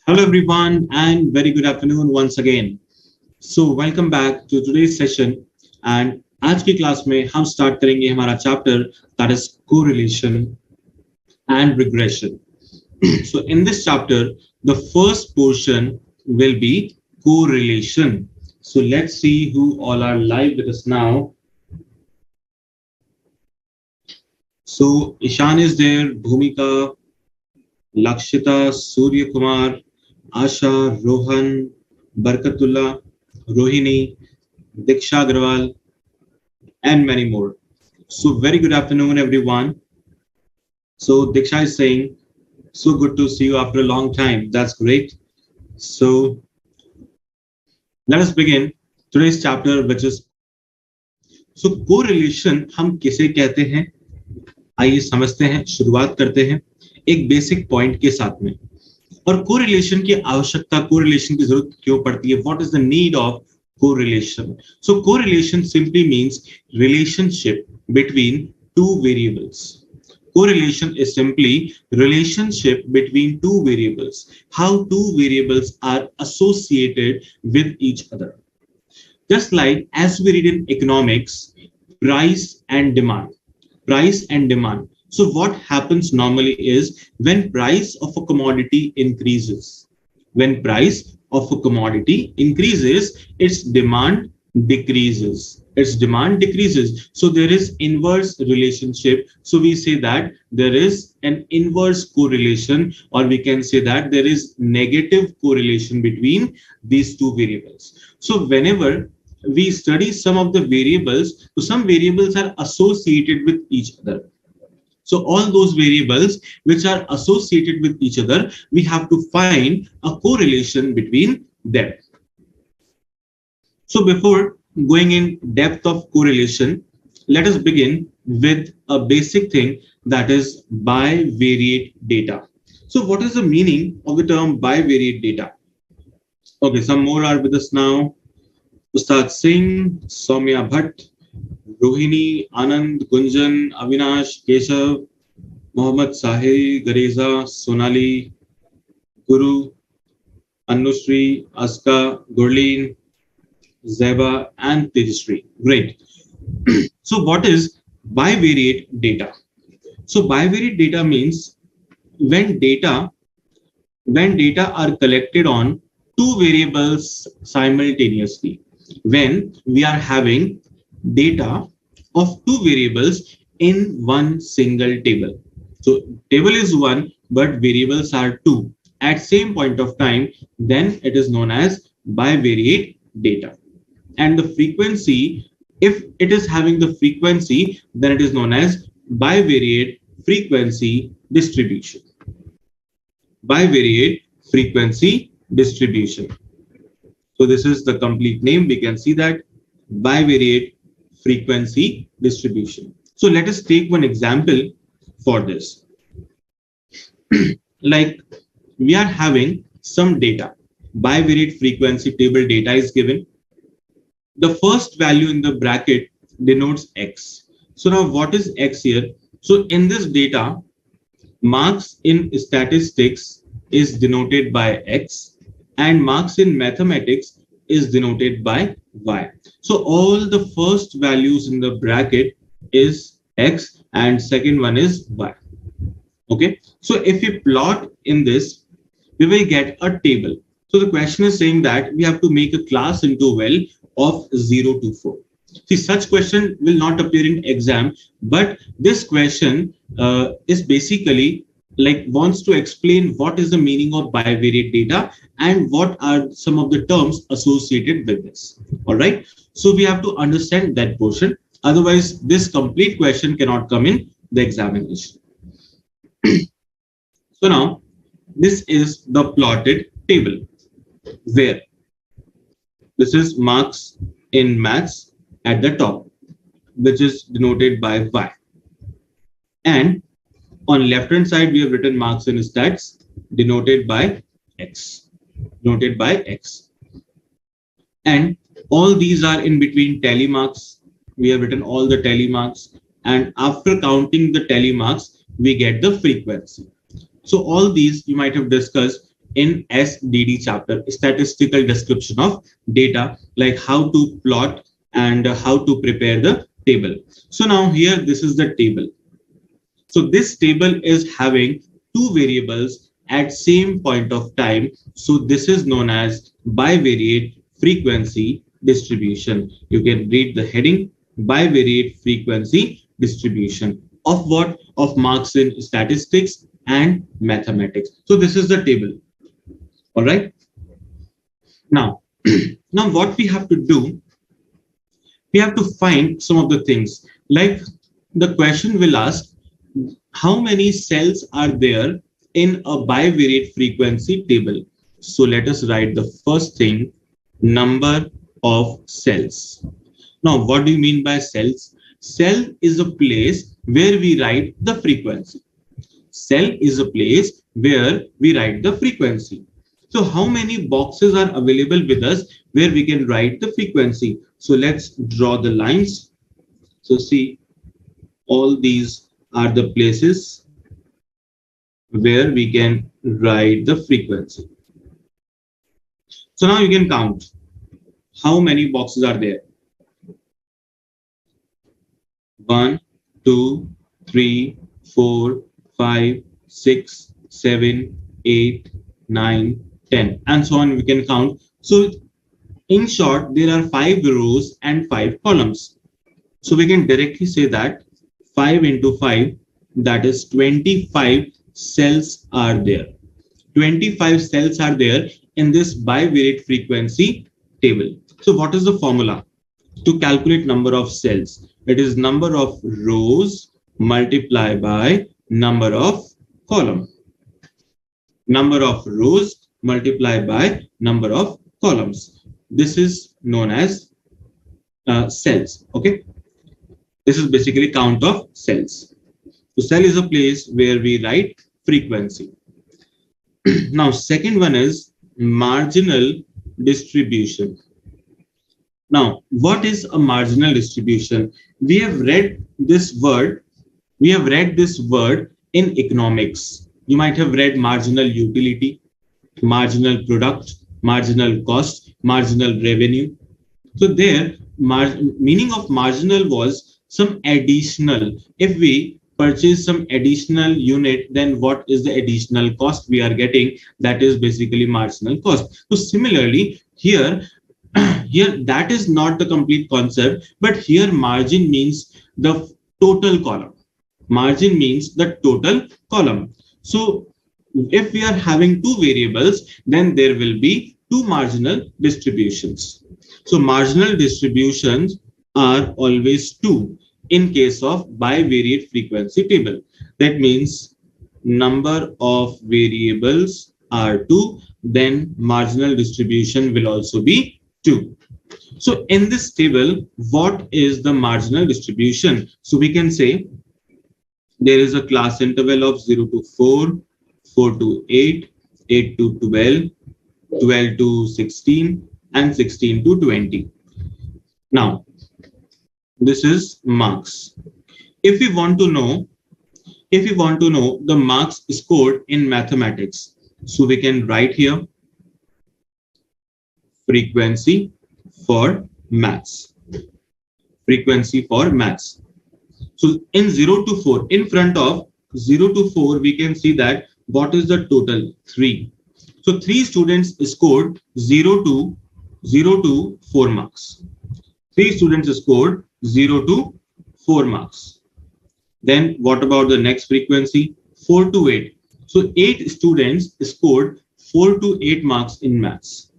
Hello everyone and very good afternoon once again. So welcome back to today's session and आज की class में हम start करेंगे हमारा chapter that is correlation and regression. So in this chapter the first portion will be correlation. So let's see who all are live with us now. So Ishan is there, Bhumika, Lakshita, Surya Kumar, Asha, Rohan, Barkatullah, Rohini, Diksha Agrawal, and many more. So very good afternoon, everyone. So Diksha is saying, so good to see you after a long time. That's great. So let us begin today's chapter, which is so correlation हम किसे कहते हैं? आइए समझते हैं, शुरुआत करते हैं एक बेसिक पॉइंट के साथ में. और कोरिलेशन की आवश्यकता, कोरिलेशन की जरूरत क्यों पड़ती है? What is the need of correlation? So correlation simply means relationship between two variables. Correlation is simply relationship between two variables, how two variables are associated with each other. Just like as we read in economics, price and demand. Price and demand. So what happens normally is when price of a commodity increases, its demand decreases. So there is inverse relationship. So we say that there is an inverse correlation, or we can say that there is negative correlation between these two variables. So whenever we study some of the variables, so some variables are associated with each other. So all those variables which are associated with each other, we have to find a correlation between them. So before going in depth of correlation, let us begin with a basic thing, that is bivariate data. So what is the meaning of the term bivariate data? Okay, some more are with us now. Ustad Singh, Soumya Bhatt, Rohini, Anand, Gunjan, Avinash, Keshav, Mohammad Sahil, Gareza, Sonali, Guru, Anushree, Aska, Gurleen, Zeba, and Tejashree. Great. So what is bivariate data? So bivariate data means when data are collected on two variables simultaneously. When we are having data of two variables in one single table. So table is one, but variables are two at same point of time, then it is known as bivariate data. And the frequency, if it is having the frequency, then it is known as bivariate frequency distribution. Bivariate frequency distribution. So this is the complete name. We can see that bivariate frequency distribution. So let us take one example for this. Like we are having some data. Bivariate frequency table data is given. The first value in the bracket denotes X. So now what is X here? So in this data, marks in statistics is denoted by X and marks in mathematics is denoted by Y. So all the first values in the bracket is X and second one is Y. Okay. So if we plot in this, we will get a table. So the question is saying that we have to make a class interval of 0 to 4. See, such question will not appear in exam, but this question is basically like wants to explain what is the meaning of bivariate data and what are some of the terms associated with this. All right. So we have to understand that portion. Otherwise, this complete question cannot come in the examination. So now this is the plotted table where this is marks in maths at the top, which is denoted by Y. And on left hand side, we have written marks in stats denoted by X. And all these are in between tally marks. We have written all the tally marks. And after counting the tally marks, we get the frequency. So all these you might have discussed in SDD chapter, statistical description of data, like how to plot and how to prepare the table. So now here, this is the table. So this table is having two variables at same point of time. So this is known as bivariate frequency distribution. You can read the heading, bivariate frequency distribution of what? Of marks in statistics and mathematics. So this is the table. All right. Now, now what we have to do, we have to find some of the things, like the question will ask how many cells are there in a bivariate frequency table. So let us write the first thing, number of cells. Now, what do you mean by cells? Cell is a place where we write the frequency. Cell is a place where we write the frequency. So how many boxes are available with us where we can write the frequency? So let's draw the lines. So see, all these are the places where we can write the frequency. So now you can count how many boxes are there. 1, 2, 3, 4, 5, 6, 7, 8, 9, 10, and so on. We can count. So in short, there are 5 rows and 5 columns. So we can directly say that 5 into 5, that is 25 cells are there. 25 cells are there in this bivariate frequency table. So what is the formula to calculate number of cells? It is number of rows multiplied by number of column. Number of rows multiplied by number of columns. This is known as cells. Okay. This is basically count of cells. So cell is a place where we write frequency. Now, second one is marginal distribution. Now, what is a marginal distribution? We have read this word. We have read this word in economics. You might have read marginal utility, marginal product, marginal cost, marginal revenue. So there, meaning of marginal was some additional. If we purchase some additional unit, then what is the additional cost we are getting? That is basically marginal cost. So similarly, here that is not the complete concept, but here margin means the total column. Margin means the total column. So if we are having two variables, then there will be two marginal distributions. So marginal distributions are always two in case of bivariate frequency table. That means number of variables are 2, then marginal distribution will also be 2. So in this table, what is the marginal distribution? So we can say there is a class interval of 0 to 4, 4 to 8, 8 to 12, 12 to 16, and 16 to 20. Now, this is marks. If we want to know the marks scored in mathematics, so we can write here frequency for maths. Frequency for maths. So in 0 to 4, in front of 0 to 4, we can see that what is the total? 3. So 3 students scored 0 to 4 marks. 3 students scored 0 to 4 marks. Then what about the next frequency? 4 to 8. So 8 students scored 4 to 8 marks in maths.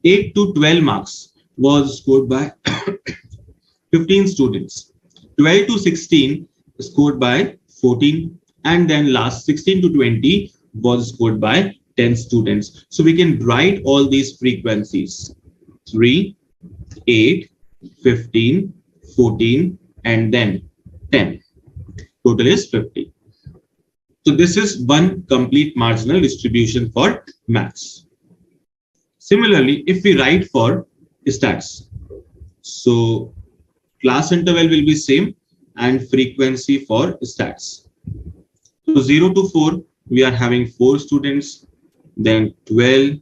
8 to 12 marks was scored by 15 students. 12 to 16 scored by 14. And then last 16 to 20 was scored by 10 students. So we can write all these frequencies. 3, 8, 15, 14, and then 10. Total is 50. So this is one complete marginal distribution for maths. Similarly, if we write for stats, so class interval will be same and frequency for stats. So 0 to 4, we are having 4 students. then 12,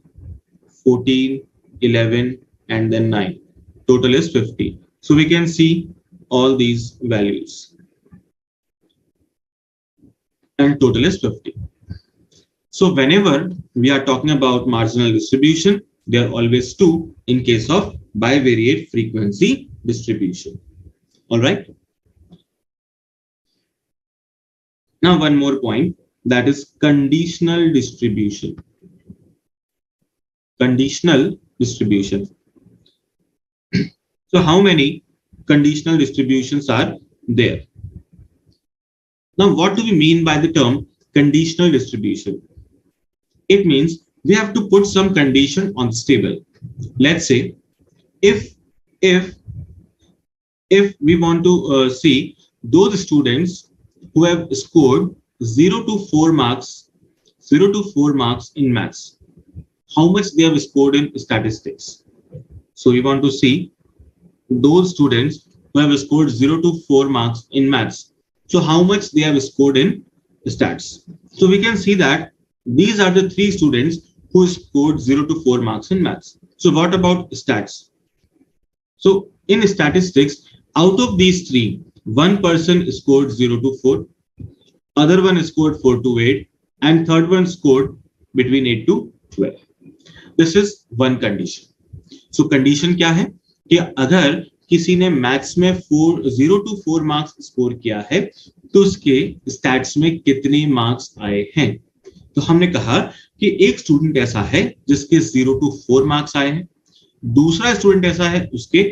14, 11, and then 9. Total is 50. So we can see all these values, and total is 50. So whenever we are talking about marginal distribution, there are always two in case of bivariate frequency distribution. All right. Now one more point, that is conditional distribution. Conditional distribution. So how many conditional distributions are there? Now what do we mean by the term conditional distribution? It means we have to put some condition on this table. Let's say if we want to see those students who have scored 0 to 4 marks, 0 to 4 marks in maths, how much they have scored in statistics. So we want to see those students who have scored 0 to 4 marks in maths. So how much they have scored in stats. So we can see that these are the 3 students who scored 0 to 4 marks in maths. So what about stats? So in statistics, out of these 3, one person scored 0 to 4, other one scored 4 to 8, and third one scored between 8 to 12. This is one condition. So condition क्या है कि अगर किसी ने maths में 0 to 4 marks score किया है तो उसके स्टैट्स में कितने मार्क्स आए हैं. तो हमने कहा कि एक स्टूडेंट ऐसा है जिसके 0 to 4 मार्क्स आए हैं, दूसरा स्टूडेंट ऐसा है उसके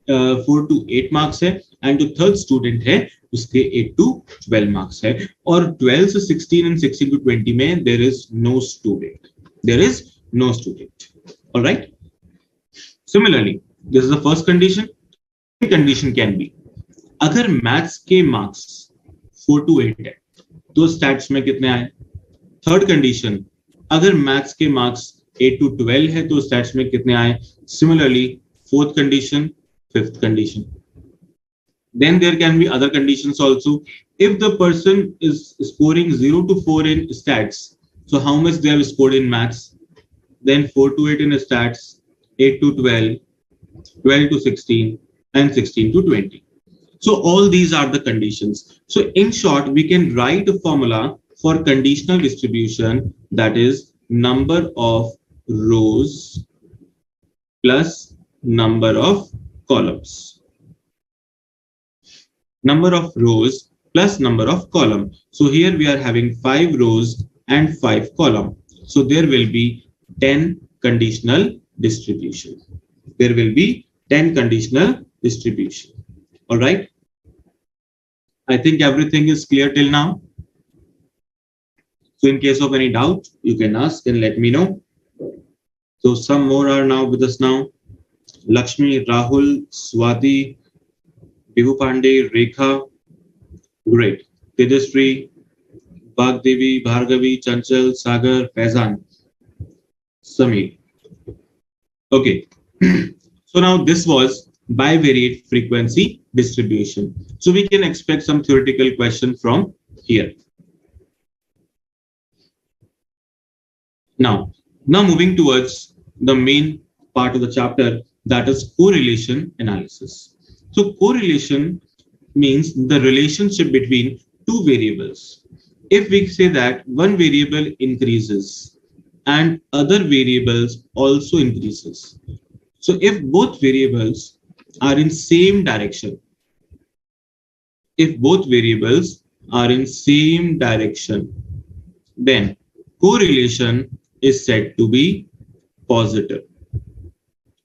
4 to 8 मार्क्स है, एंड जो थर्ड स्टूडेंट है उसके 8 to 12 मार्क्स है, और 12 से 16 and 16 to 20 में there is no student. There is no student. All right. Similarly, this is the first condition. Second condition can be अगर मैथ्स के मार्क्स 4 to 8 है तो स्टैट्स में कितने आए. थर्ड कंडीशन, अगर मैथ्स के मार्क्स 8 to 12 है तो स्टैट्स में कितने आए. Similarly, fourth condition, fifth condition. Then there can be other conditions also. If the person is scoring 0 to 4 in stats, so how much they have scored in maths? Then 4 to 8 in stats, 8 to 12, 12 to 16, and 16 to 20. So all these are the conditions. So in short, we can write a formula for conditional distribution, that is number of rows plus number of columns. Number of rows plus number of column. So here we are having 5 rows and 5 column. So there will be 10 conditional distribution. There will be 10 conditional distribution. All right. I think everything is clear till now. So in case of any doubt, you can ask and let me know. So some more are now with us now. Lakshmi, Rahul, Swati, Bihu Pandey, Rekha. Great. Tejasri, Bhagdevi, Bhargavi, Chanchal, Sagar, Faizan, Samir. Okay. So now this was bivariate frequency distribution. So we can expect some theoretical question from here. Now moving towards the main part of the chapter, that is correlation analysis. So correlation means the relationship between two variables. If we say that one variable increases and other variables also increases. So if both variables are in same direction, then correlation is said to be positive.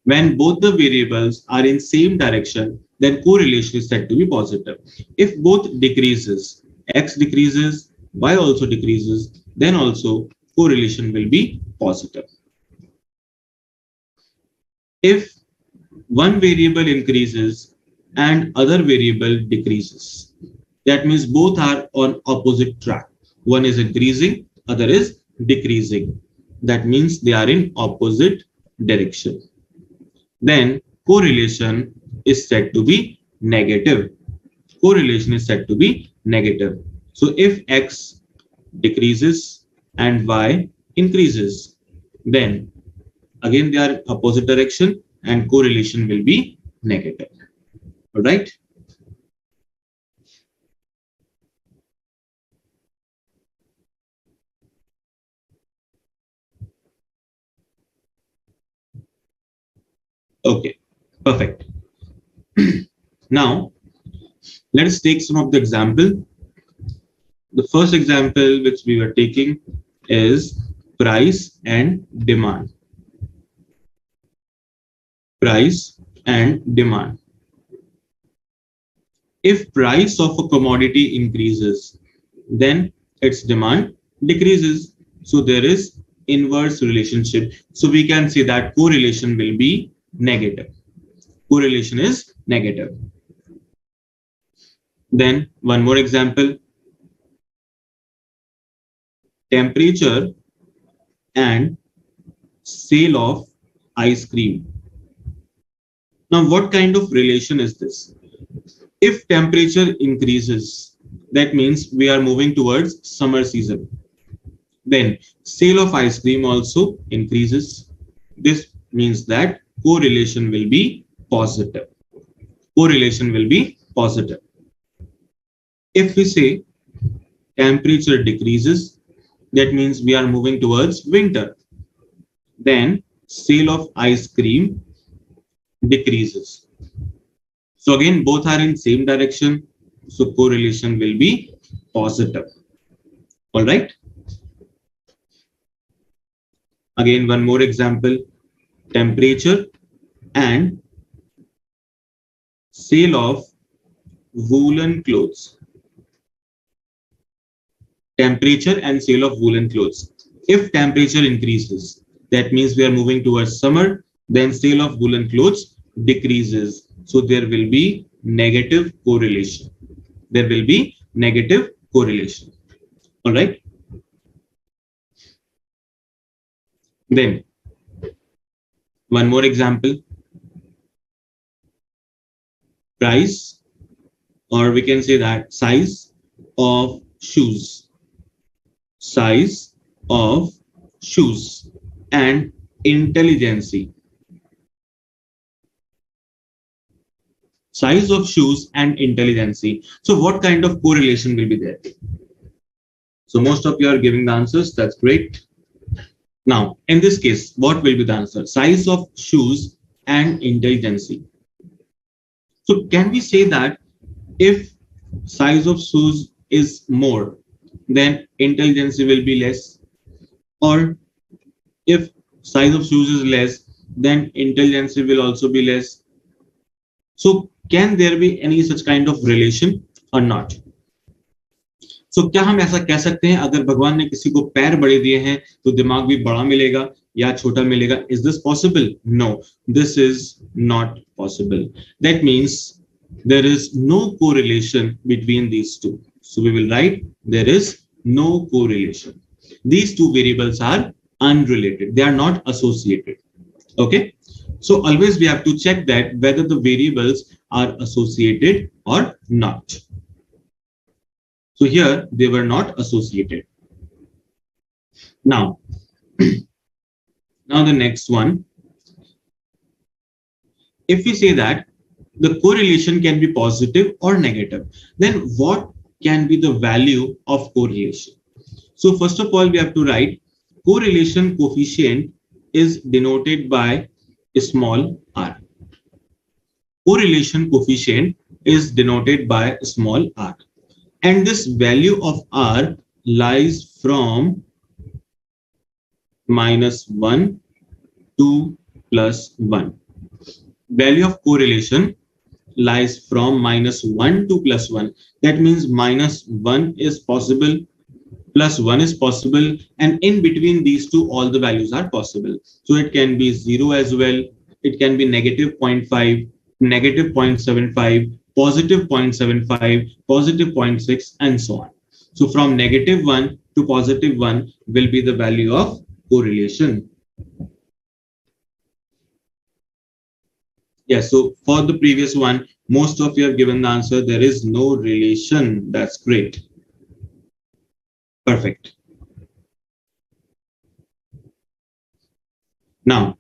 When both the variables are in same direction, then correlation is said to be positive. If both decreases, x decreases, y also decreases, then also correlation will be positive. If one variable increases and other variable decreases, that means both are on opposite track. One is increasing, other is decreasing. That means they are in opposite direction. Then correlation is said to be negative. Correlation is said to be negative. So if x decreases and y increases, then again they are opposite direction and correlation will be negative. All right. Okay, perfect. Now let's take some of the example. The first example which we were taking is price and demand. Price and demand. If price of a commodity increases, then its demand decreases. So there is inverse relationship. So we can say that correlation will be negative. Correlation is negative. Then one more example, temperature and sale of ice cream. Now, what kind of relation is this? If temperature increases, that means we are moving towards summer season. Then sale of ice cream also increases. This means that correlation will be positive. Correlation will be positive. If we say temperature decreases, that means we are moving towards winter. Then sale of ice cream decreases. So again, both are in same direction. So correlation will be positive. All right. Again, one more example, temperature and sale of woolen clothes. Temperature and sale of woolen clothes. If temperature increases, that means we are moving towards summer, then sale of woolen clothes decreases. So there will be negative correlation. There will be negative correlation. All right. Then one more example, price, or we can say that size of shoes. Size of shoes and intelligency. Size of shoes and intelligency. So what kind of correlation will be there? So most of you are giving the answers. That's great. Now, in this case, what will be the answer? Size of shoes and intelligency. So can we say that if size of shoes is more, then intelligency will be less? Or if size of shoes is less, then intelligency will also be less? So can there be any such kind of relation or not? So क्या हम ऐसा कह सकते हैं अगर भगवान ने किसी को पैर बड़े दिए हैं तो दिमाग भी बड़ा मिलेगा या छोटा मिलेगा? Is this possible? No, this is not possible. That means there is no correlation between these two. So we will write there is no correlation. These two variables are unrelated. They are not associated. Okay. So always we have to check that whether the variables are associated or not. So here they were not associated. Now, now the next one. If we say that the correlation can be positive or negative, then what can be the value of correlation? So first of all, we have to write correlation coefficient is denoted by small r. Correlation coefficient is denoted by small r. And this value of r lies from -1 to +1. Value of correlation lies from -1 to +1. That means -1 is possible, +1 is possible, and in between these two, all the values are possible. So it can be 0 as well. It can be -0.5, -0.75, +0.75, +0.6, and so on. So from -1 to +1 will be the value of correlation. Yes, so for the previous one, most of you have given the answer. There is no relation. That's great. Perfect. Now,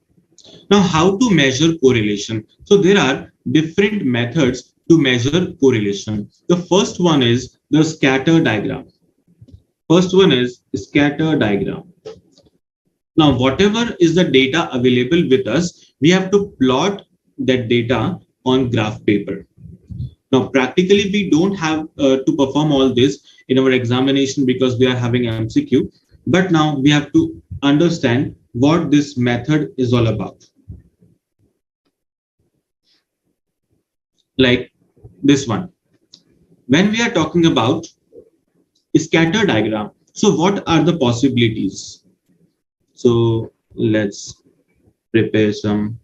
how to measure correlation? So there are different methods to measure correlation. The first one is the scatter diagram. First one is scatter diagram. Now, whatever is the data available with us, we have to plot that data on graph paper. Now, practically, we don't have to perform all this in our examination because we are having MCQ. But now we have to understand what this method is all about. Like this one. When we are talking about scatter diagram, so what are the possibilities? So let's prepare some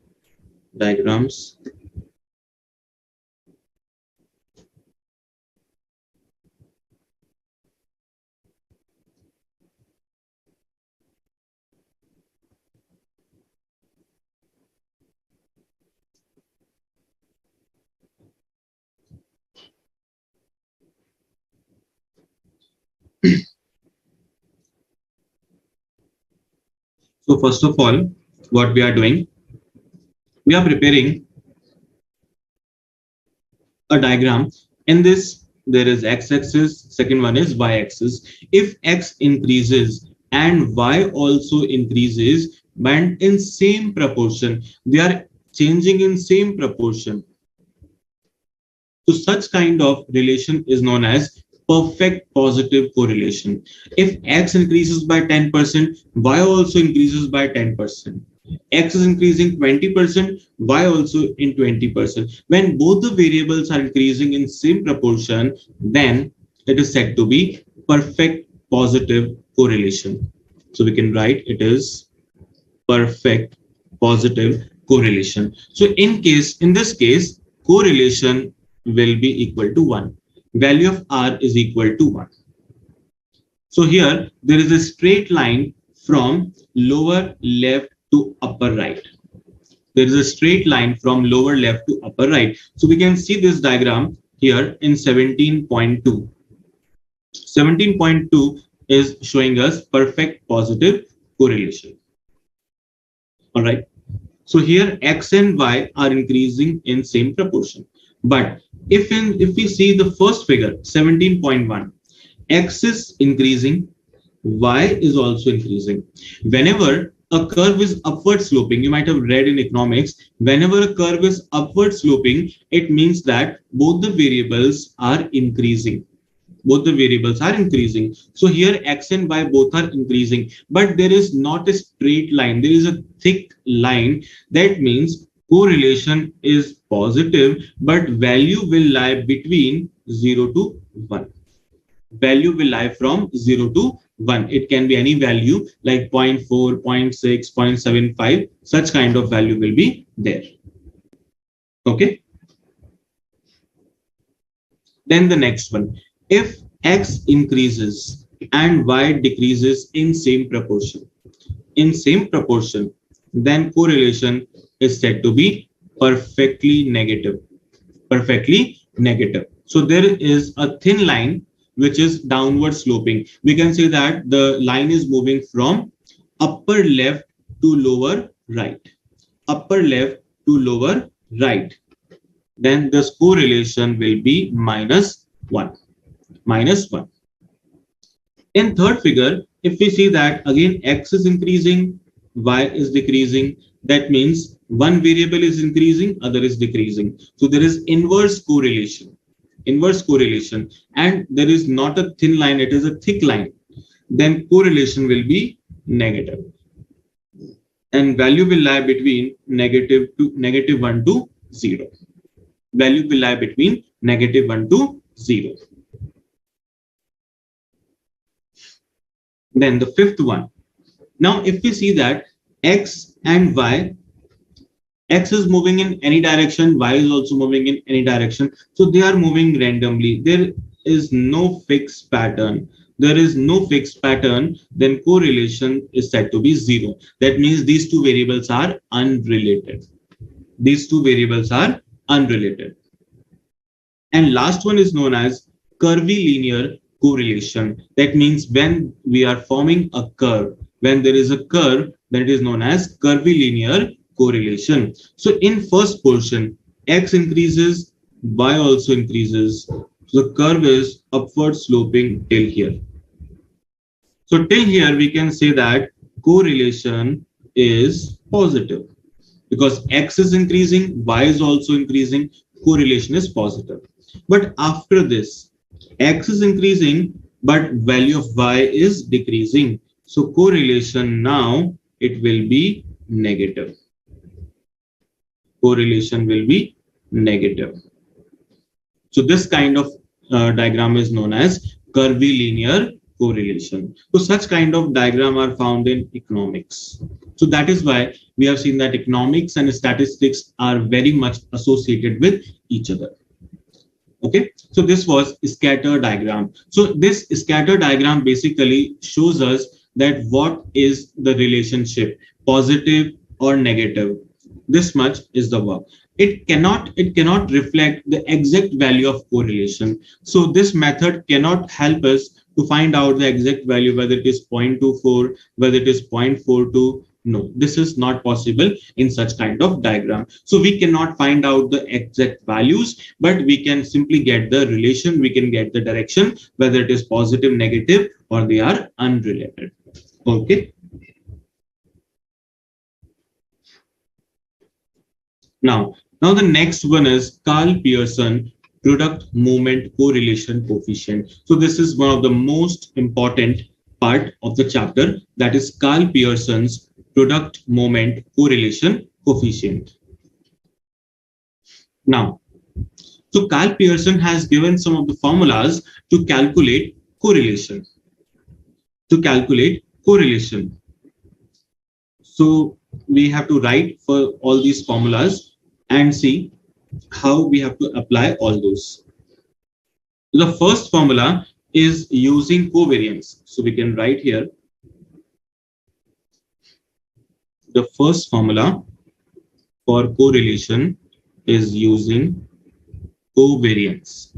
diagrams. So first of all, what we are doing, we are preparing a diagram. In this, there is x-axis, second one is y-axis. If x increases and y also increases, but in same proportion, they are changing in same proportion. So such kind of relation is known as perfect positive correlation. If x increases by 10%, y also increases by 10%. X is increasing 20%, y also in 20%. When both the variables are increasing in same proportion, then it is said to be perfect positive correlation. So we can write it is perfect positive correlation. So in this case, correlation will be equal to 1. Value of R is equal to 1. So here there is a straight line from lower left to upper right. There is a straight line from lower left to upper right. So we can see this diagram here in 17.2. 17.2 is showing us perfect positive correlation. All right. So here x and y are increasing in same proportion. But if we see the first figure, 17.1, x is increasing, y is also increasing. Whenever a curve is upward sloping, you might have read in economics, whenever a curve is upward sloping, it means that both the variables are increasing. Both the variables are increasing. So here x and y both are increasing, but there is not a straight line. There is a thick line. That means correlation is positive, but value will lie between 0 to 1. Value will lie from 0 to 1. It can be any value like 0.4, 0.6, 0.75. Such kind of value will be there. Okay. Then the next one. If x increases and y decreases in same proportion, then correlation is said to be perfectly negative. Perfectly negative. So there is a thin line which is downward sloping. We can say that the line is moving from upper left to lower right. Upper left to lower right. Then this correlation will be minus 1. Minus 1. In third figure, if we see that again x is increasing, y is decreasing, that means one variable is increasing, other is decreasing. So there is inverse correlation. Inverse correlation. And there is not a thin line, it is a thick line. Then correlation will be negative. And value will lie between negative 1 to 0. Value will lie between negative 1 to 0. Then the fifth one. Now, if we see that x and y, x is moving in any direction, y is also moving in any direction. So they are moving randomly. There is no fixed pattern. There is no fixed pattern, then correlation is said to be 0. That means these two variables are unrelated. These two variables are unrelated. And last one is known as curvilinear correlation. That means when we are forming a curve, when there is a curve then it is known as curvilinear correlation. So in first portion, x increases, y also increases. So the curve is upward sloping till here. So till here, we can say that correlation is positive because x is increasing, y is also increasing, correlation is positive. But after this, x is increasing, but value of y is decreasing. So correlation now, it will be negative. Correlation will be negative. So this kind of diagram is known as curvilinear correlation. So such kind of diagram are found in economics. So that is why we have seen that economics and statistics are very much associated with each other. Okay, so this was scatter diagram. So this scatter diagram basically shows us that what is the relationship, positive or negative. This much is the work. It cannot reflect the exact value of correlation. So this method cannot help us to find out the exact value, whether it is 0.24, whether it is 0.42. No, this is not possible in such kind of diagram. So we cannot find out the exact values, but we can simply get the relation, we can get the direction, whether it is positive, negative, or they are unrelated. Okay. Now the next one is Carl Pearson product movement correlation coefficient. So this is one of the most important part of the chapter, that is Carl Pearson's product moment correlation coefficient. Now, so Carl Pearson has given some of the formulas to calculate correlation. So we have to write for all these formulas and see how we have to apply all those. The first formula is using covariance. So we can write here the first formula for correlation is using covariance.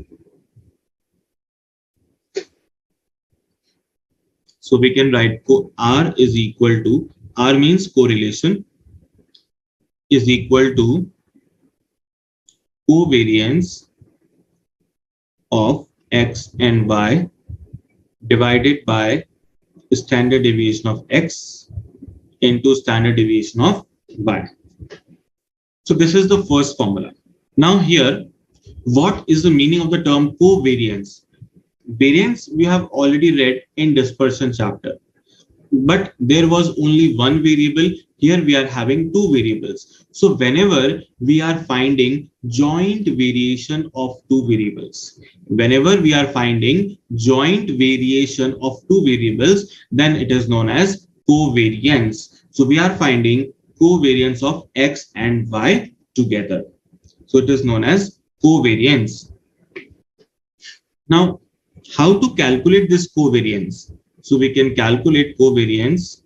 So we can write R is equal to, R means correlation, is equal to covariance of x and y divided by standard deviation of x into standard deviation of y. So this is the first formula. Now here, what is the meaning of the term covariance? Variance we have already read in dispersion chapter, but there was only one variable. Here we are having two variables. So whenever we are finding joint variation of two variables, then it is known as covariance. So we are finding covariance of x and y together. So it is known as covariance. Now, how to calculate this covariance? So we can calculate covariance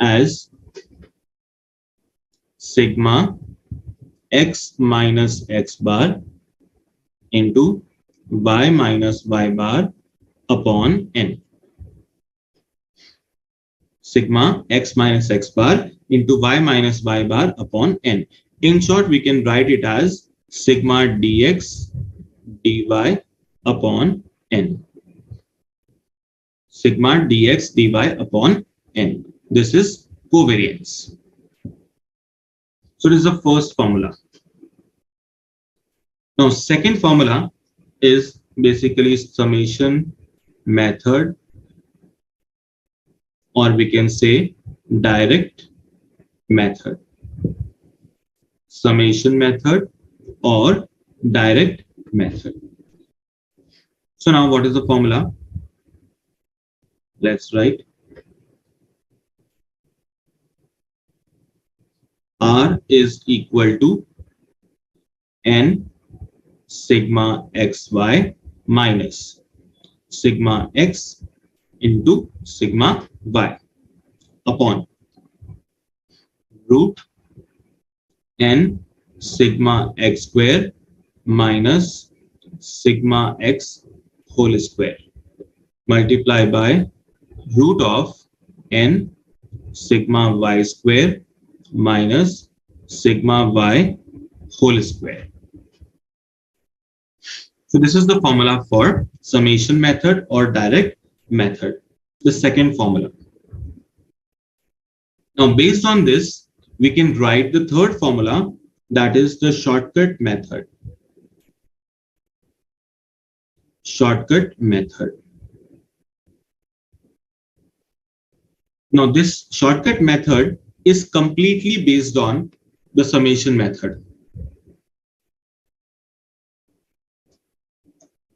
as sigma x minus x bar into y minus y bar upon n. Sigma x minus x bar into y minus y bar upon n. In short, we can write it as sigma dx dy upon n. Sigma dx dy upon n. This is covariance. So this is the first formula. Now, second formula is basically summation method, or we can say direct method. Summation method or direct method. So now what is the formula? Let's write R is equal to n sigma xy minus sigma x into sigma y upon root n sigma x square minus sigma x whole square multiply by root of n sigma y square minus sigma y whole square. So this is the formula for summation method or direct method, the second formula. Now, based on this, we can write the third formula, that is the shortcut method. Shortcut method. Now, this shortcut method is completely based on the summation method.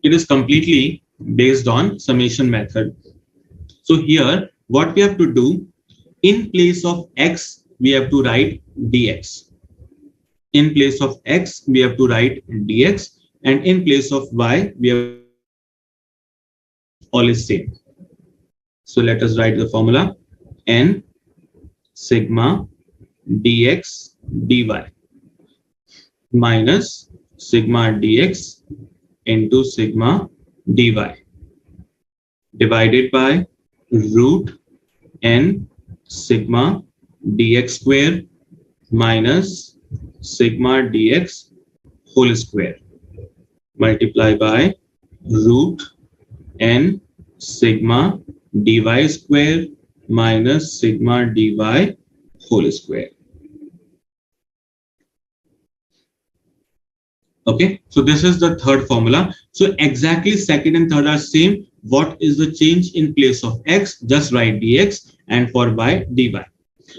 It is completely based on summation method. So here, what we have to do, in place of x, we have to write dx. In place of x, we have to write dx, and in place of y, we have all is same. So let us write the formula: n sigma dx dy minus sigma dx into sigma dy divided by root n sigma dx square minus sigma dx whole square multiply by root n sigma dy square minus sigma dy whole square. Okay, so this is the third formula. So exactly second and third are same. What is the change? In place of x, just write dx, and for y, dy.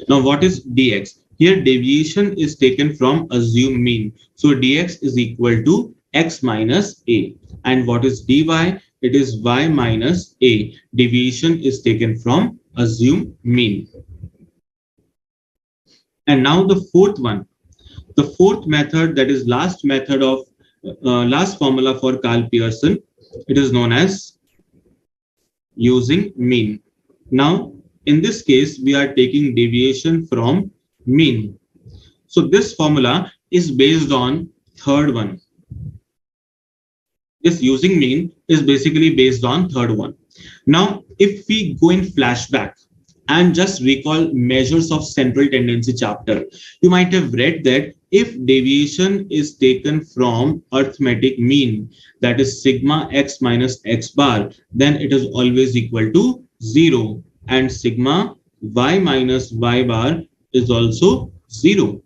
Now what is dx? Here deviation is taken from assumed mean. So dx is equal to x minus a. And what is dy? It is y minus a. Deviation is taken from assumed mean. And now the fourth one. The fourth method, that is last method of last formula for Pearson, it is known as using mean. Now, in this case, we are taking deviation from mean. So this formula is based on third one. This using mean is basically based on third one. Now, if we go in flashback and just recall measures of central tendency chapter, you might have read that if deviation is taken from arithmetic mean, that is sigma x minus x bar, then it is always equal to 0, and sigma y minus y bar is also 0.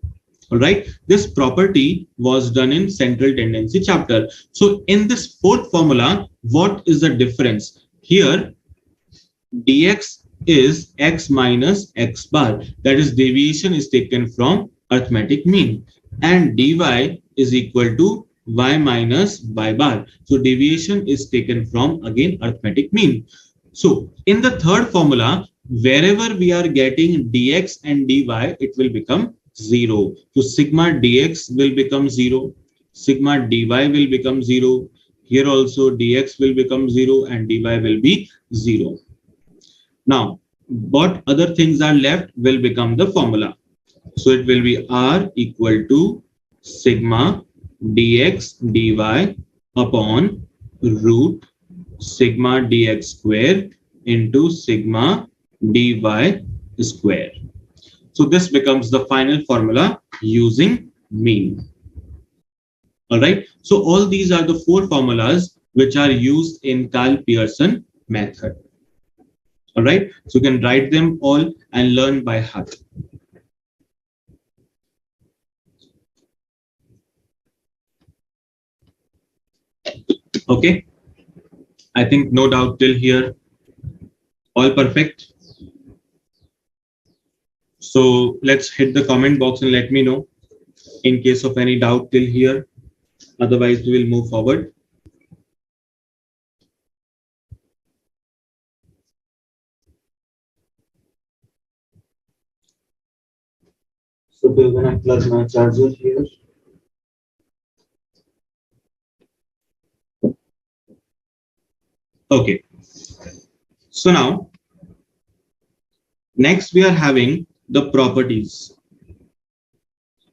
All right, this property was done in central tendency chapter. So in this fourth formula, what is the difference? Here, dx is x minus x bar, that is deviation is taken from arithmetic mean, and dy is equal to y minus y bar. So deviation is taken from again arithmetic mean. So in the third formula, wherever we are getting dx and dy, it will become 0. So sigma dx will become 0, sigma dy will become 0. Here also dx will become 0 and dy will be 0. Now, what other things are left will become the formula. So it will be r equal to sigma dx dy upon root sigma dx square into sigma dy square. So this becomes the final formula using mean. All right. So all these are the four formulas which are used in Pearson method. All right. So you can write them all and learn by heart. Okay. I think no doubt till here. All perfect. So let's hit the comment box and let me know in case of any doubt till here. Otherwise, we will move forward. So when I plug my charger here. Okay. So now, next we are having the properties.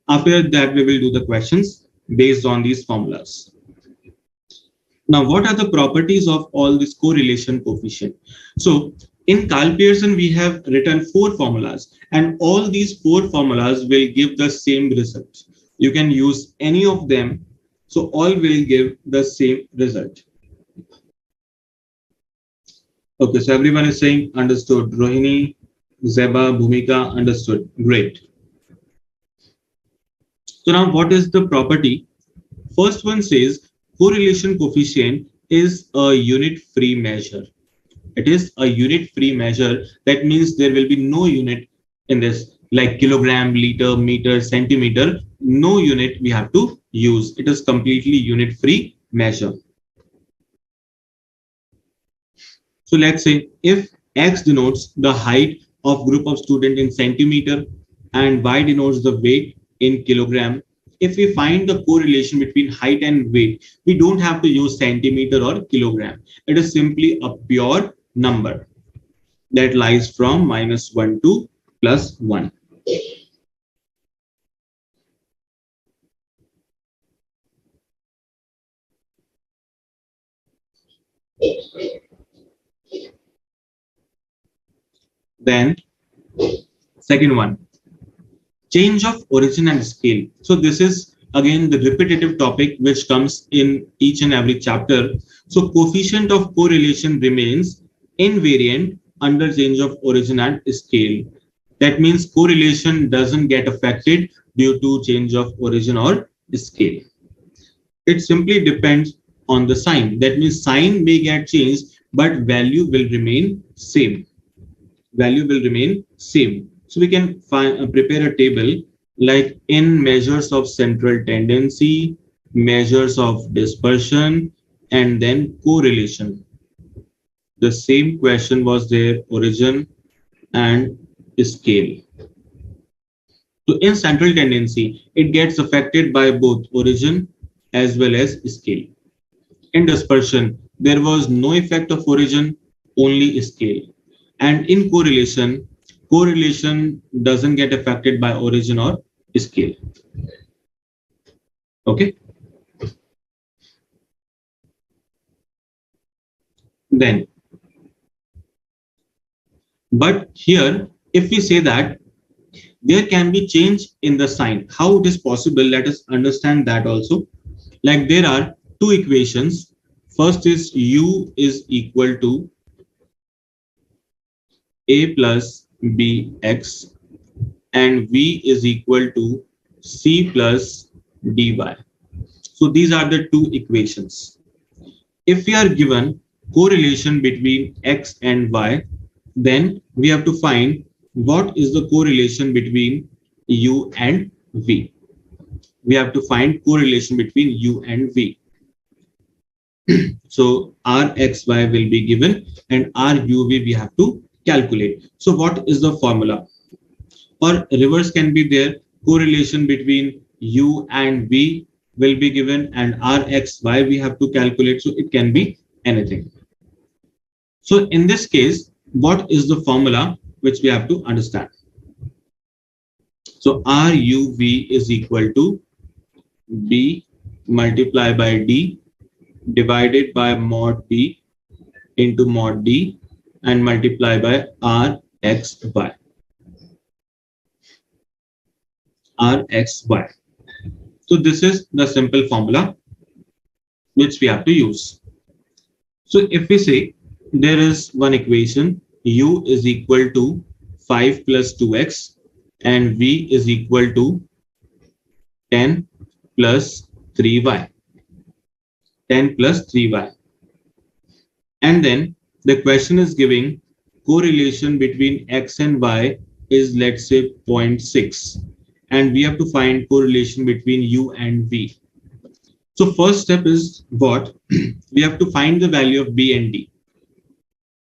After that, we will do the questions based on these formulas. Now, what are the properties of all this correlation coefficient? So In Carl Pearson, we have written 4 formulas, and all these 4 formulas will give the same result. You can use any of them, so all will give the same result. Okay, so everyone is saying understood. Rohini, Zeba, Bhumika, understood. Great. So now what is the property? First one says correlation coefficient is a unit-free measure. It is a unit-free measure. That means there will be no unit in this, like kilogram, liter, meter, centimeter. No unit we have to use. It is completely unit-free measure. So let's say if X denotes the height of group of students in centimeter and Y denotes the weight in kilogram, if we find the correlation between height and weight, we don't have to use centimeter or kilogram. It is simply a pure number that lies from -1 to +1. Then second one, change of origin and scale. So this is again the repetitive topic which comes in each and every chapter. So coefficient of correlation remains invariant under change of origin and scale. That means correlation doesn't get affected due to change of origin or scale. It simply depends on the sign. That means sign may get changed, but value will remain same. Value will remain same. So we can prepare a table like in measures of central tendency, measures of dispersion, and then correlation. The same question was there, origin and scale. So in central tendency, it gets affected by both origin as well as scale. In dispersion, there was no effect of origin, only scale. And in correlation, correlation doesn't get affected by origin or scale. Okay. Then, but here, if we say that there can be change in the sign, how it is possible, let us understand that also. Like there are 2 equations. First is U is equal to A plus BX and V is equal to C plus dy. So these are the 2 equations. If we are given correlation between X and Y, then we have to find what is the correlation between U and V. We have to find correlation between U and V. So RXY will be given and RUV we have to calculate. So what is the formula? Or reverse can be there, correlation between U and V will be given and RXY we have to calculate. So it can be anything. So in this case, what is the formula which we have to understand? So RUV is equal to B multiplied by D divided by mod B into mod D and multiplied by RXY. RXY. So this is the simple formula which we have to use. So if we say there is one equation, U is equal to 5 plus 2x and V is equal to 10 plus 3y. 10 plus 3y. And then the question is giving correlation between X and Y is, let's say, 0.6. And we have to find correlation between U and V. So first step is what? We have to find the value of B and D.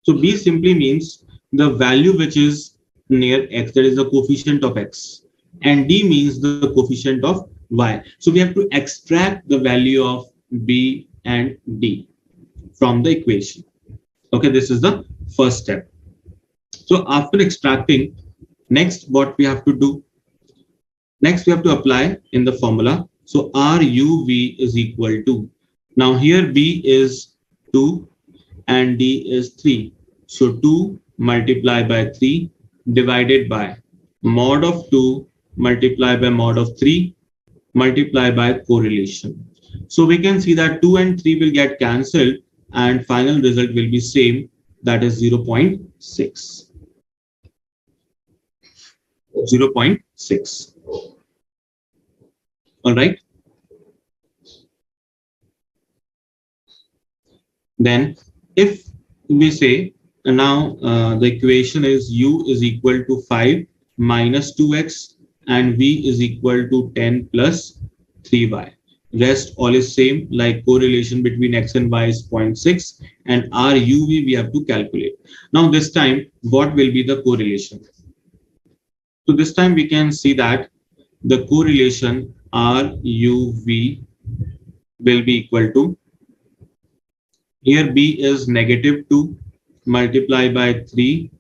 So B simply means the value which is near X, that is the coefficient of X. And D means the coefficient of Y. So we have to extract the value of B and D from the equation. Okay, this is the first step. So after extracting, next what we have to do? Next we have to apply in the formula. So RUV is equal to, now here B is 2 and D is 3. So 2 multiplied by 3 divided by mod of 2 multiplied by mod of 3 multiplied by correlation. So we can see that 2 and 3 will get cancelled and final result will be same, that is 0.6. 0.6. All right. Then if we say now the equation is u is equal to 5 minus 2x and v is equal to 10 plus 3y. Rest all is same, like correlation between x and y is 0.6 and r uv we have to calculate. Now this time what will be the correlation? So this time we can see that the correlation r uv will be equal to, here b is negative 2 multiplied by 3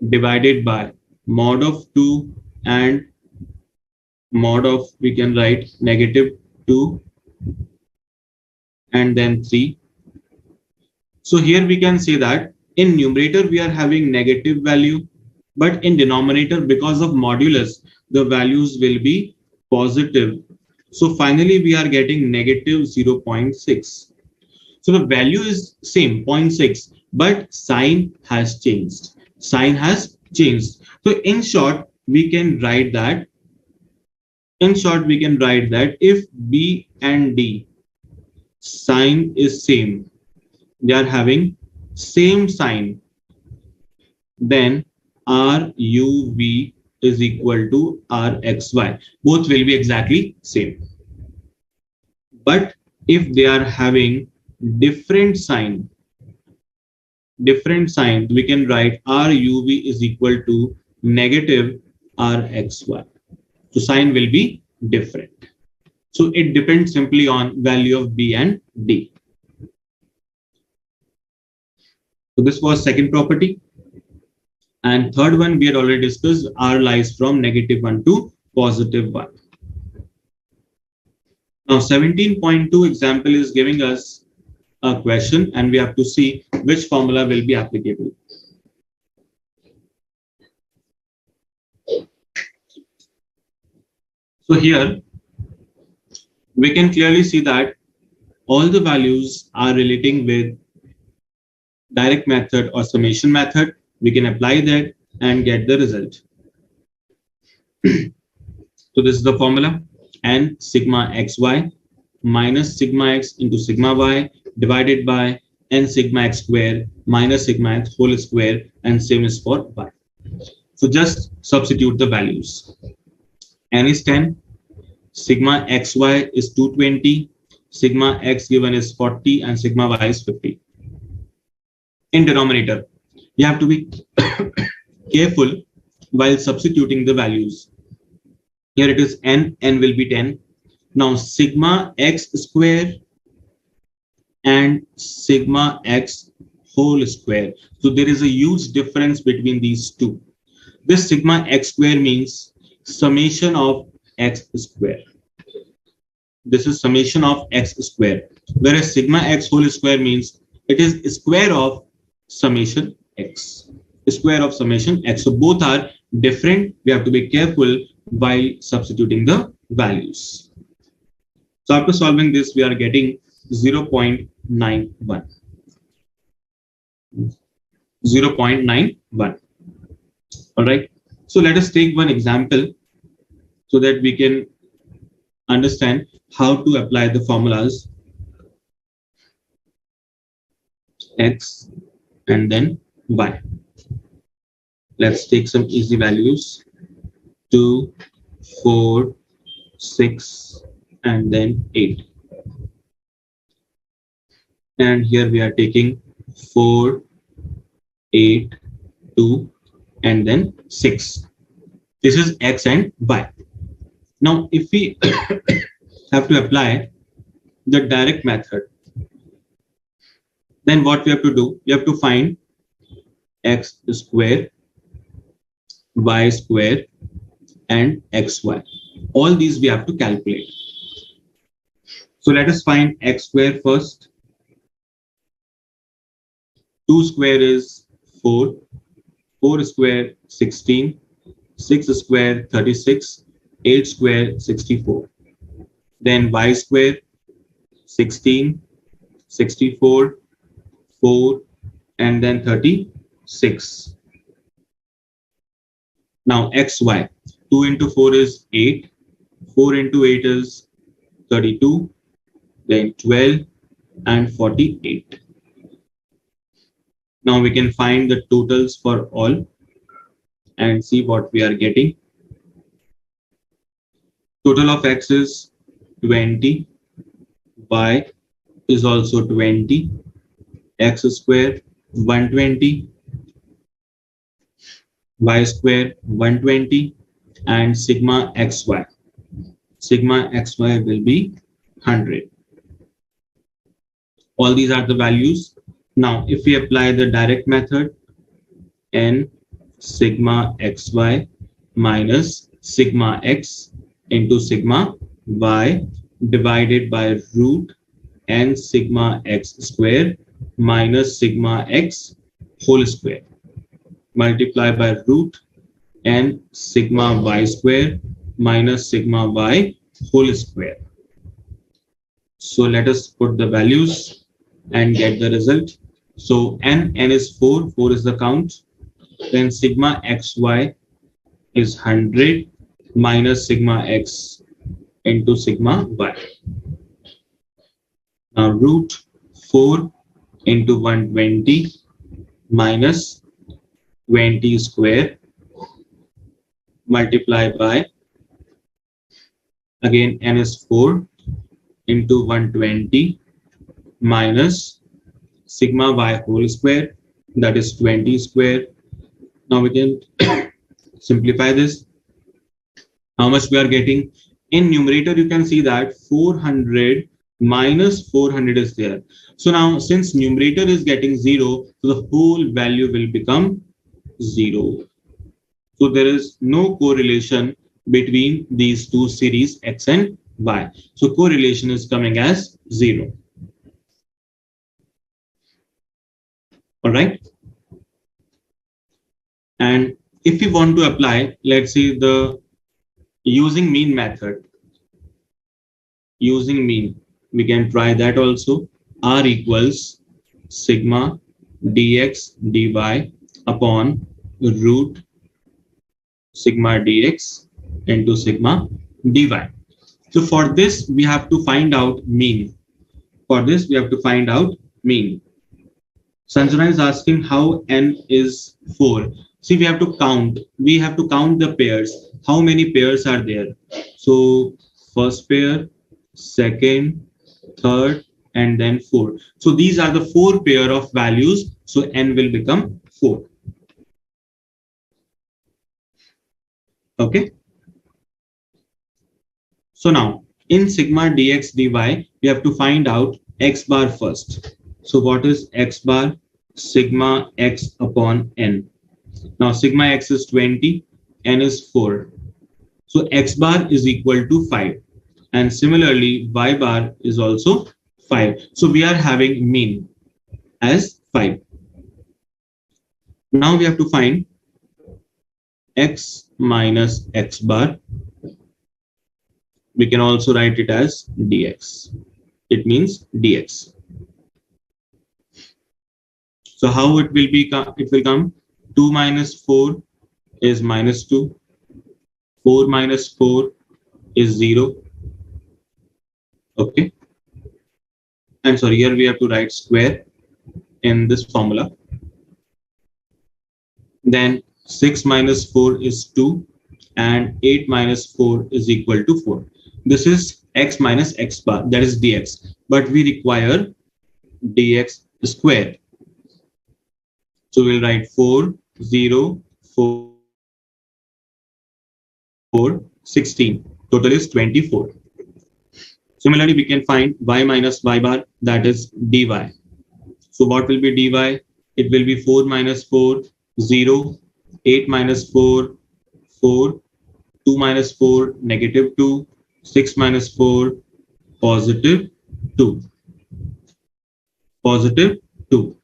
divided by mod of 2 and mod of, we can write negative 2 and then 3. So here we can say that in numerator we are having negative value, but in denominator because of modulus the values will be positive. So finally we are getting negative 0.6. So the value is same 0.6, but sign has changed. Sign has changed. So in short, we can write that. If B and D sign is same, they are having same sign, then RUV is equal to RXY. Both will be exactly same. But if they are having different sign, we can write RUV is equal to negative RXY. So sign will be different. So it depends simply on value of B and D. So this was second property. And third one we had already discussed, R lies from -1 to +1. Now 17.2 example is giving us a question and we have to see which formula will be applicable. So here we can clearly see that all the values are relating with direct method or summation method. We can apply that and get the result. So this is the formula, n sigma xy minus sigma x into sigma y divided by n sigma x square minus sigma x whole square, and same is for y. So just substitute the values. N is 10, sigma xy is 220, sigma x given is 40, and sigma y is 50. In denominator, you have to be careful while substituting the values. Here it is n will be 10. Now sigma x square and sigma x whole square. So there is a huge difference between these two. This sigma x square means summation of x square. This is summation of x square. Whereas sigma x whole square means it is square of summation x. Square of summation x. So both are different. We have to be careful while substituting the values. So after solving this, we are getting 0.91. 0.91. All right. So let us take one example so that we can understand how to apply the formulas x and then y. Let's take some easy values, 2, 4, 6, and then 8. And here we are taking 4, 8, 2, and then 6. This is x and y. Now, if we have to apply the direct method, then what we have to do? We have to find x square, y square, and xy. All these we have to calculate. So let us find x square first. 2 square is 4. 4 square 16, 6 square 36, 8 square 64. Then y square 16, 64, 4, and then 36. Now xy, 2 into 4 is 8, 4 into 8 is 32, then 12 and 48. Now we can find the totals for all and see what we are getting. Total of x is 20, y is also 20, x square 120, y square 120, and sigma xy. Sigma xy will be 100. All these are the values. Now, if we apply the direct method, n sigma xy minus sigma x into sigma y divided by root n sigma x square minus sigma x whole square, multiply by root n sigma y square minus sigma y whole square. So let us put the values and get the result. So n is 4, 4 is the count. Then sigma xy is 100 minus sigma x into sigma y. Now root 4 into 120 minus 20 square multiply by, again n is 4 into 120 minus sigma y whole square, that is 20 square. Now we can simplify this. How much we are getting? In numerator, you can see that 400 minus 400 is there. So now since numerator is getting 0, so the whole value will become 0. So there is no correlation between these two series x and y. So correlation is coming as 0. All right. And if we want to apply, let's say the using mean method, using mean, we can try that also. R equals sigma dx dy upon root sigma dx into sigma dy. So for this, we have to find out mean. For this, we have to find out mean. Sanjana is asking how n is 4. See, we have to count. We have to count the pairs. How many pairs are there? So first pair, second, third, and then fourth. So these are the 4 pair of values. So n will become 4. Okay. So now in sigma dx dy, we have to find out x bar first. So what is x bar? Sigma x upon n. Now sigma x is 20, n is 4. So x bar is equal to 5. And similarly, y bar is also 5. So we are having mean as 5. Now we have to find x minus x bar. We can also write it as dx. It means dx. So how it will be? It will come 2 minus 4 is minus 2. 4 minus 4 is 0. Okay. And sorry, here we have to write square in this formula. Then 6 minus 4 is 2 and 8 minus 4 is equal to 4. This is x minus x bar, that is dx. But we require dx square. So we'll write 4, 0, 4, 16. Total is 24. Similarly, we can find y minus y bar, that is dy. So what will be dy? It will be 4 minus 4, 0, 8 minus 4, 4, 2 minus 4, negative 2, 6 minus 4, positive 2. Positive 2.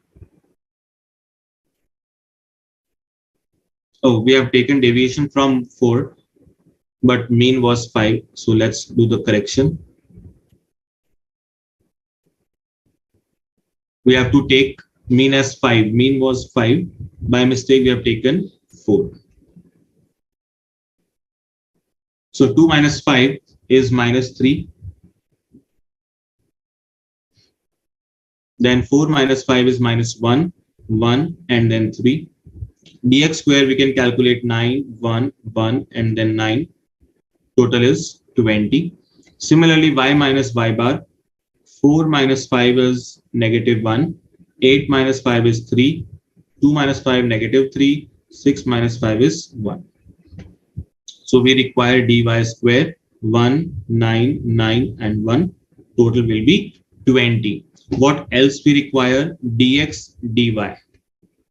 Oh, we have taken deviation from 4, but mean was 5. So let's do the correction. We have to take mean as 5. Mean was 5. By mistake, we have taken 4. So 2 minus 5 is minus 3. Then 4 minus 5 is minus 1, 1, and then 3. Dx square, we can calculate 9, 1, 1, and then 9. Total is 20. Similarly, y minus y bar, 4 minus 5 is negative 1, 8 minus 5 is 3, 2 minus 5 negative 3, 6 minus 5 is 1. So we require dy square 1, 9, 9, and 1. Total will be 20. What else we require? Dx, dy.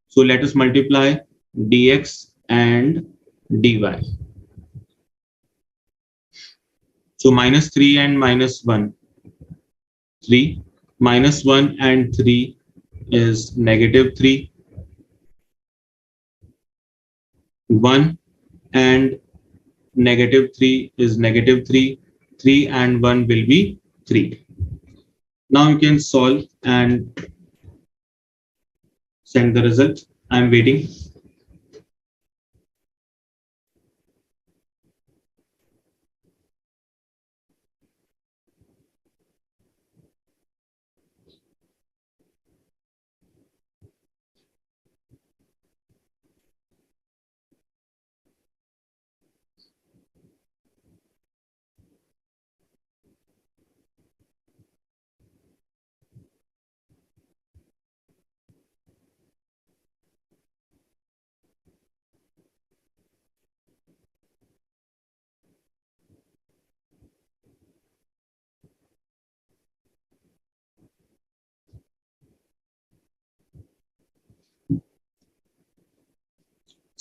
So let us multiply dx and dy. So minus 3 and minus 1, 3. Minus 1 and 3 is negative 3. 1 and negative 3 is negative 3. 3 and 1 will be 3. Now you can solve and send the result. I'm waiting.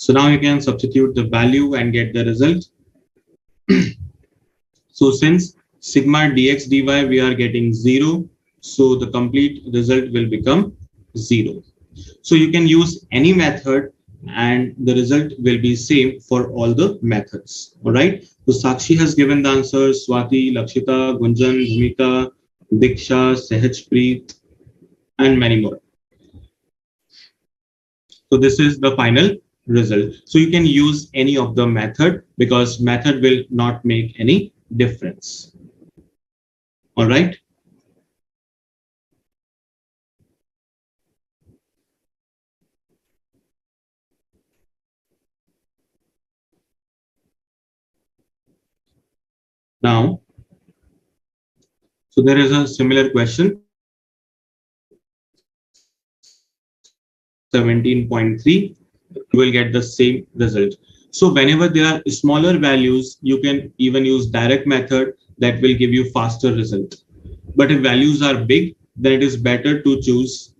So now you can substitute the value and get the result. So since sigma dx dy we are getting 0, so the complete result will become 0. So you can use any method and the result will be same for all the methods. All right. So Sakshi has given the answers, Swati, Lakshita, Gunjan, Bhumika, Diksha, Sehajpreet, and many more. So this is the final result. So you can use any of the method because method will not make any difference. All right. Now, so there is a similar question, 17.3, you will get the same result. So whenever there are smaller values, you can even use direct method that will give you faster result. But if values are big, then it is better to choose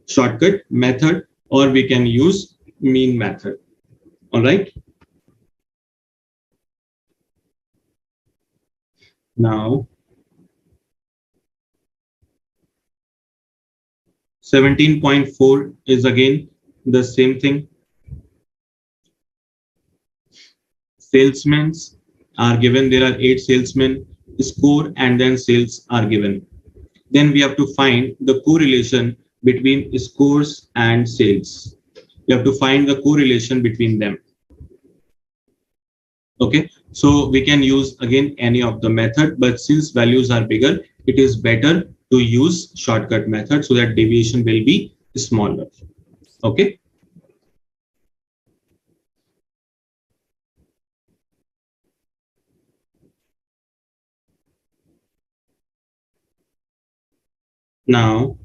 shortcut method or we can use mean method. All right. Now, 17.4 is again the same thing. Salesmen are given, there are 8 salesmen, score and then sales are given. Then we have to find the correlation between scores and sales. You have to find the correlation between them. Okay, so we can use again any of the method, but since values are bigger, it is better to use shortcut method so that deviation will be smaller. Okay. Now,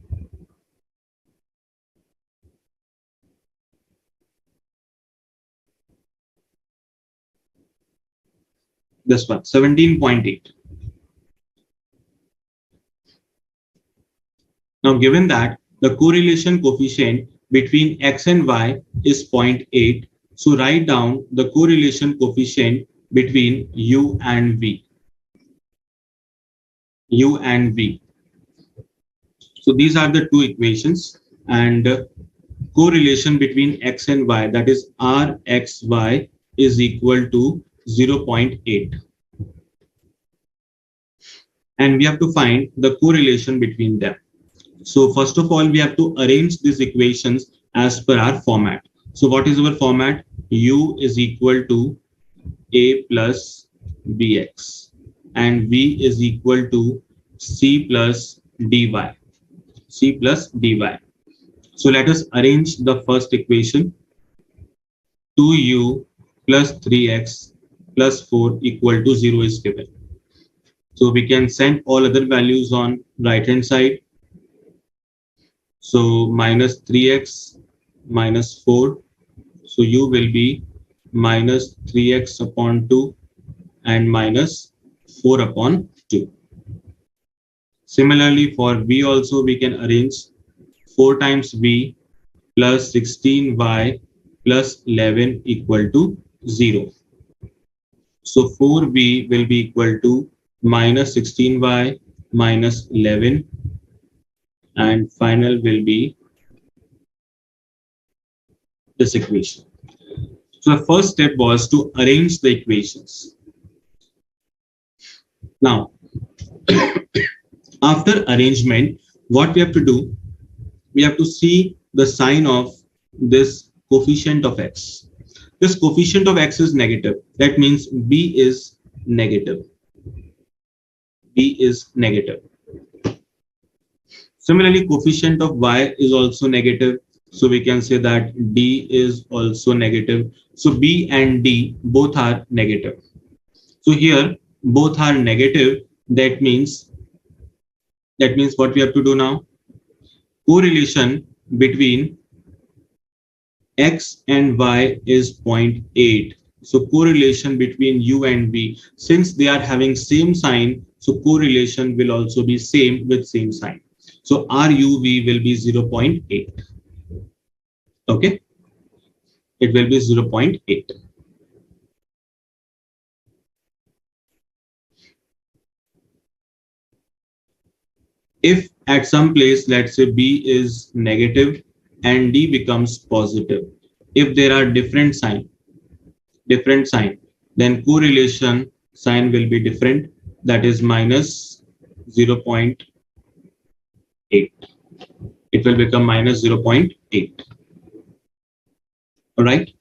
this one, 17.8. Now, given that the correlation coefficient between x and y is 0.8, so write down the correlation coefficient between u and v. U and v. So these are the two equations, and correlation between x and y, that is rxy is equal to 0.8. And we have to find the correlation between them. So first of all, we have to arrange these equations as per our format. So what is our format? U is equal to a plus bx and v is equal to c plus dy. C plus dy. So let us arrange the first equation. 2u plus 3x plus 4 equal to 0 is given. So we can send all other values on right hand side. So minus 3x minus 4. So u will be minus 3x upon 2 and minus 4 upon 2. Similarly, for v also we can arrange 4 times v plus 16y plus 11 equal to 0. So 4v will be equal to minus 16y minus 11, and final will be this equation. So the first step was to arrange the equations. Now, after arrangement, what we have to do, we have to see the sign of this coefficient of x. This coefficient of x is negative. That means b is negative. B is negative. Similarly, coefficient of y is also negative. So we can say that d is also negative. So b and d both are negative. So here both are negative. That means what we have to do now? Correlation between x and y is 0.8. So correlation between u and v, since they are having same sign, so correlation will also be same with same sign. So RUV will be 0.8. Okay, it will be 0.8. If at some place, let's say B is negative and D becomes positive, if there are different sign, then correlation sign will be different. That is minus 0.8. It will become minus 0.8. All right.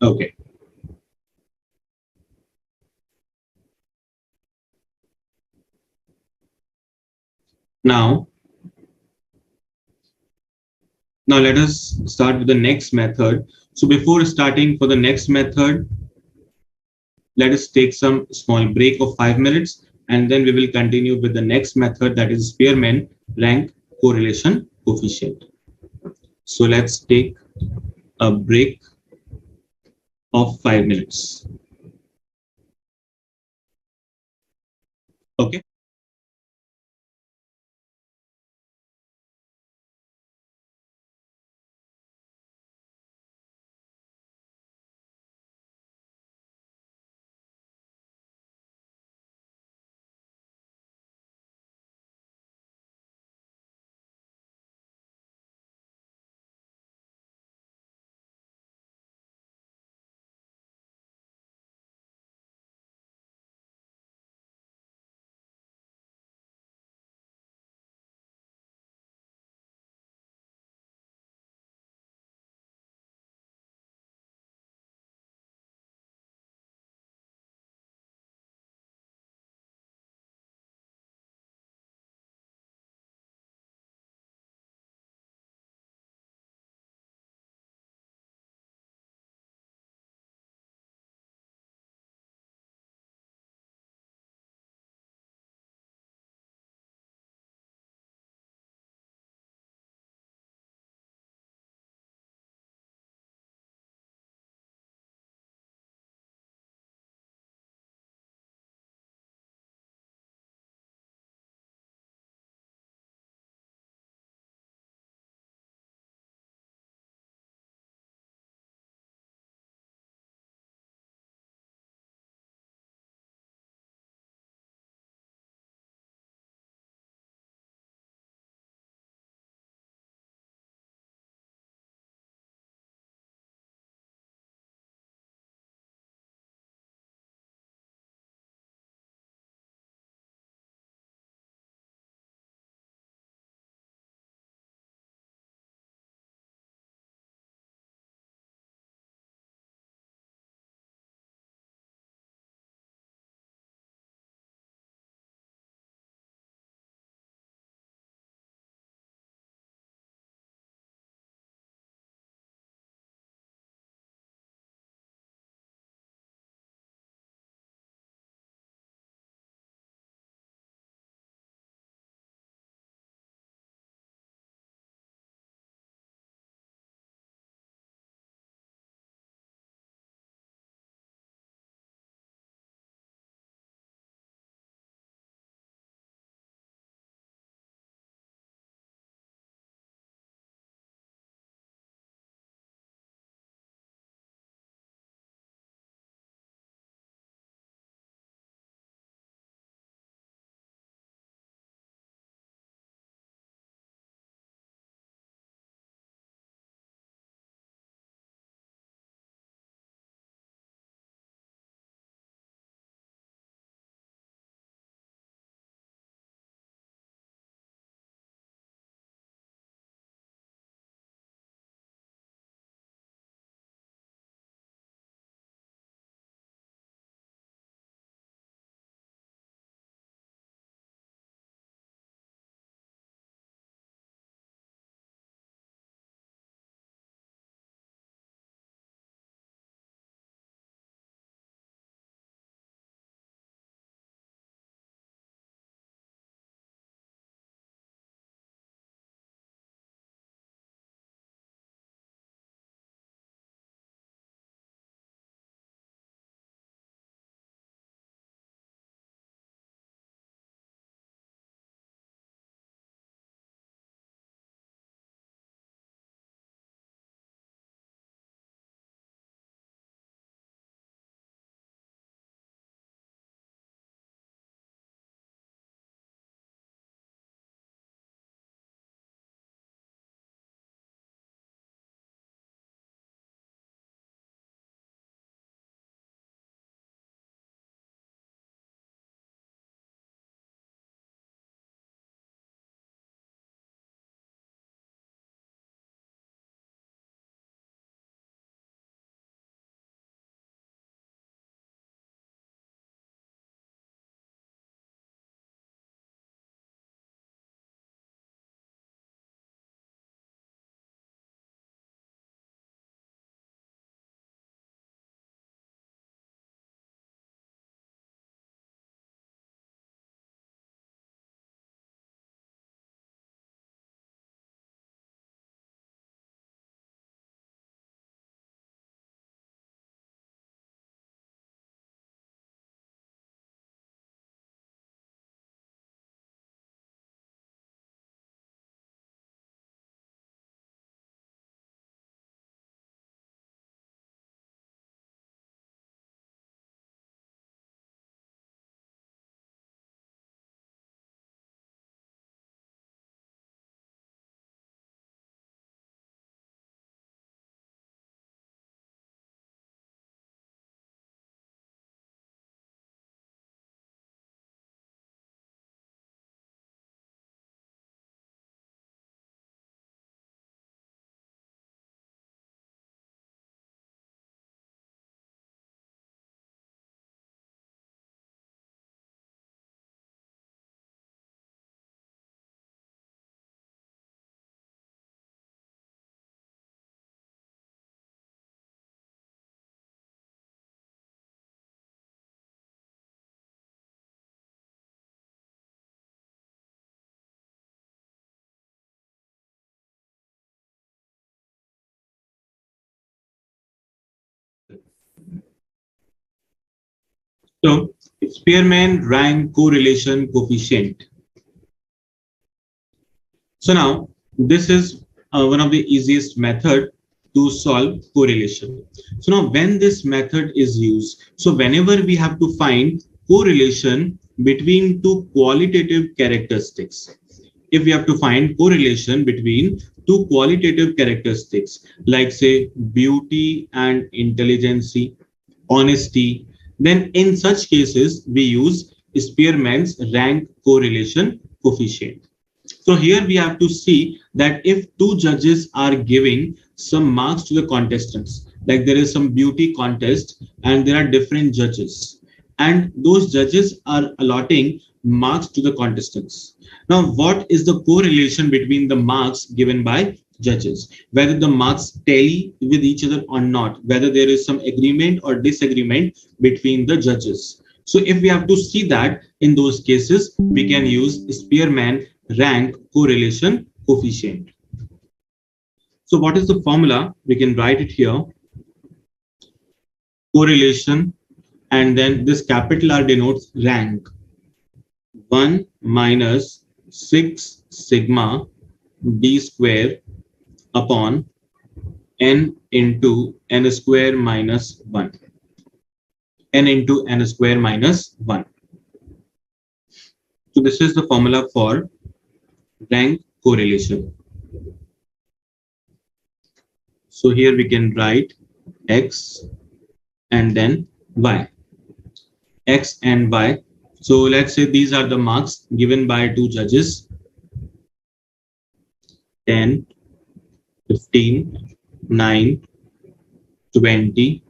Okay. Now, let us start with the next method. So before starting for the next method, let us take some small break of 5 minutes, and then we will continue with the next method, that is Spearman rank correlation coefficient. So let's take a break of 5 minutes. Okay. So Spearman rank correlation coefficient. So now this is one of the easiest method to solve correlation. So now when this method is used, so whenever we have to find correlation between two qualitative characteristics, if we have to find correlation between two qualitative characteristics, like say beauty and intelligence, honesty, then in such cases we use Spearman's rank correlation coefficient. So here we have to see that if two judges are giving some marks to the contestants, like there is some beauty contest and there are different judges, and those judges are allotting marks to the contestants. Now, what is the correlation between the marks given by judges? Whether the marks tally with each other or not, whether there is some agreement or disagreement between the judges. So if we have to see that, in those cases, we can use Spearman rank correlation coefficient. So what is the formula? We can write it here. Correlation, and then this capital R denotes rank. 1 minus 6 sigma d square upon n into n square minus 1. N into n square minus 1. So this is the formula for rank correlation. So here we can write x and then y. X and y. So let's say these are the marks given by two judges. 10, 15, 9, 20,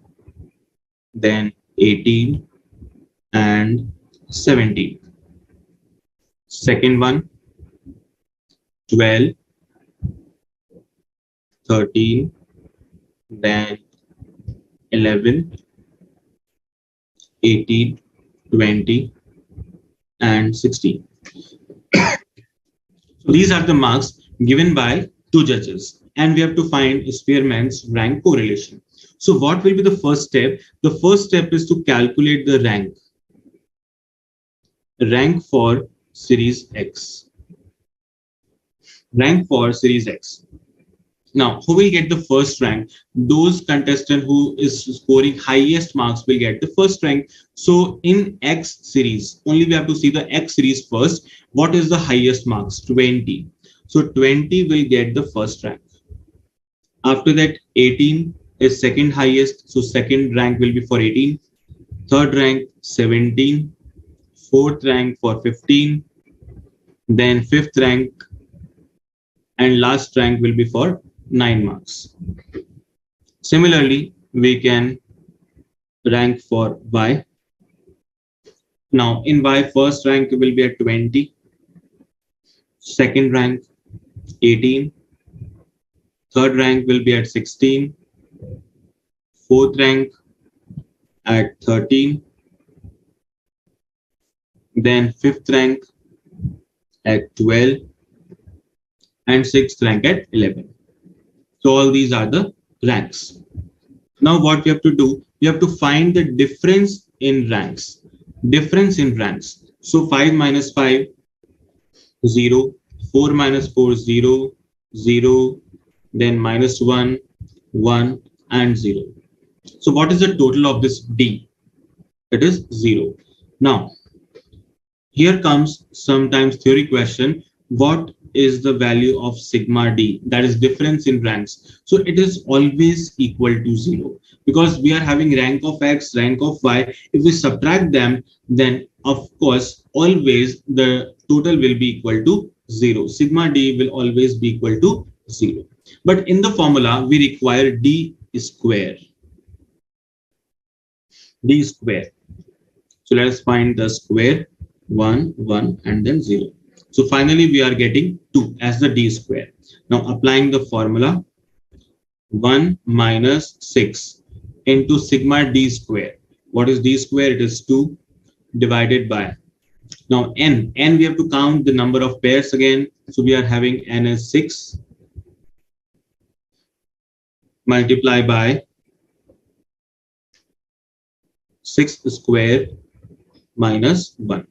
then 18 and 17. Second one, 12, 13, then 11, 18, 20, and 16. So these are the marks given by two judges, and we have to find Spearman's rank correlation. So what will be the first step? The first step is to calculate the rank. Rank for series X. Rank for series X. Now, who will get the first rank? Those contestant who is scoring highest marks will get the first rank. So in X series, only we have to see the X series first. What is the highest marks? 20. So 20 will get the first rank. After that, 18 is second highest. So second rank will be for 18. Third rank, 17. Fourth rank for 15. Then fifth rank and last rank will be for 9 marks. Similarly, we can rank for Y. Now in Y, first rank will be at 20, second rank 18, third rank will be at 16, fourth rank at 13, then fifth rank at 12, and sixth rank at 11. So all these are the ranks. Now what we have to do, we have to find the difference in ranks. Difference in ranks. So 5 minus 5, 0, 4 minus 4, 0, 0, then minus 1, 1, and 0. So what is the total of this D? It is 0. Now, here comes sometimes theory question. What is the value of sigma d, that is difference in ranks? So it is always equal to 0 because we are having rank of X, rank of Y. If we subtract them, then of course always the total will be equal to 0. Sigma d will always be equal to 0. But in the formula we require d square. D square. So let us find the square. 1, 1, and then 0. So finally, we are getting 2 as the d square. Now applying the formula, 1 minus 6 into sigma d square. What is d square? It is 2 divided by. Now n we have to count the number of pairs again. So we are having n as 6 multiply by 6 square minus 1.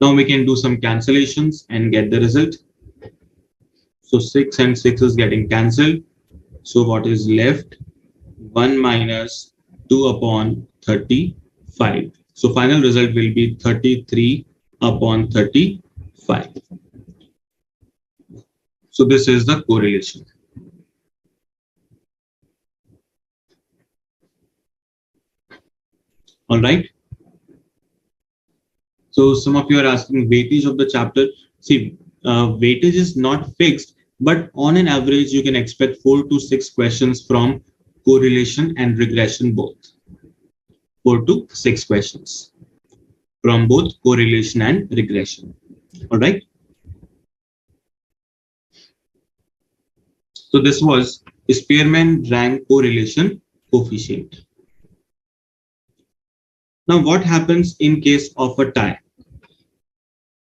Now we can do some cancellations and get the result. So 6 and 6 is getting cancelled. So what is left? 1 minus 2 upon 35. So final result will be 33 upon 35. So this is the correlation. All right. So some of you are asking weightage of the chapter. See, weightage is not fixed, but on an average, you can expect 4 to 6 questions from correlation and regression both. 4 to 6 questions from both correlation and regression. All right. So this was Spearman rank correlation coefficient. Now, what happens in case of a tie?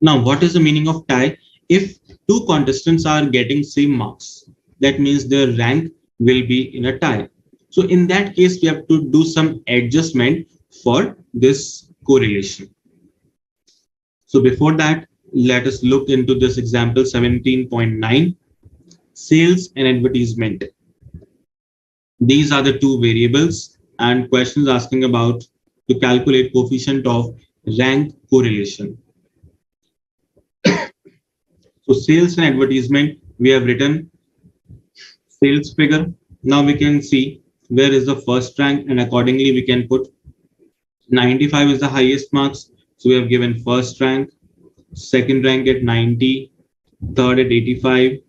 Now, what is the meaning of tie? If two contestants are getting same marks, that means their rank will be in a tie. So in that case, we have to do some adjustment for this correlation. So before that, let us look into this example 17.9, sales and advertisement. These are the two variables and questions asking about to calculate coefficient of rank correlation. So sales and advertisement, we have written sales figure. Now we can see where is the first rank, and accordingly we can put 95 is the highest marks. So we have given first rank, second rank at 90, third at 85,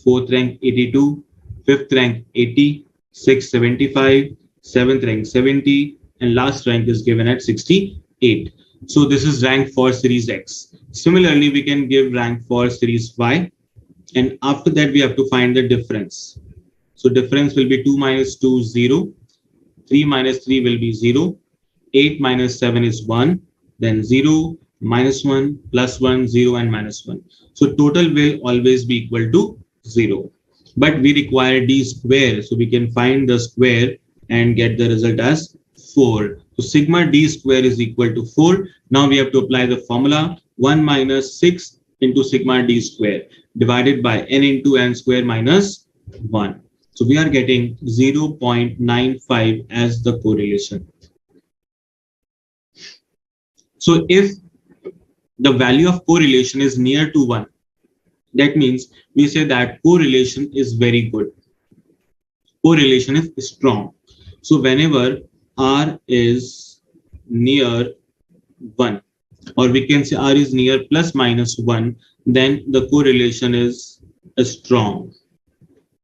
fourth rank 82, fifth rank 80, sixth 75, seventh rank 70, and last rank is given at 68. So this is rank for series X. Similarly, we can give rank for series Y, and after that we have to find the difference. So difference will be 2 minus 2, 0, 3 minus 3 will be 0, 8 minus 7 is 1, then 0, minus 1, plus 1, 0, and minus 1. So total will always be equal to 0. But we require d square, so we can find the square and get the result as 4. So sigma d square is equal to 4. Now we have to apply the formula 1 minus 6 into sigma d square divided by n into n square minus 1. So we are getting 0.95 as the correlation. So if the value of correlation is near to 1, that means we say that correlation is very good. Correlation is strong. So whenever R is near 1, or we can say R is near plus minus 1, then the correlation is strong,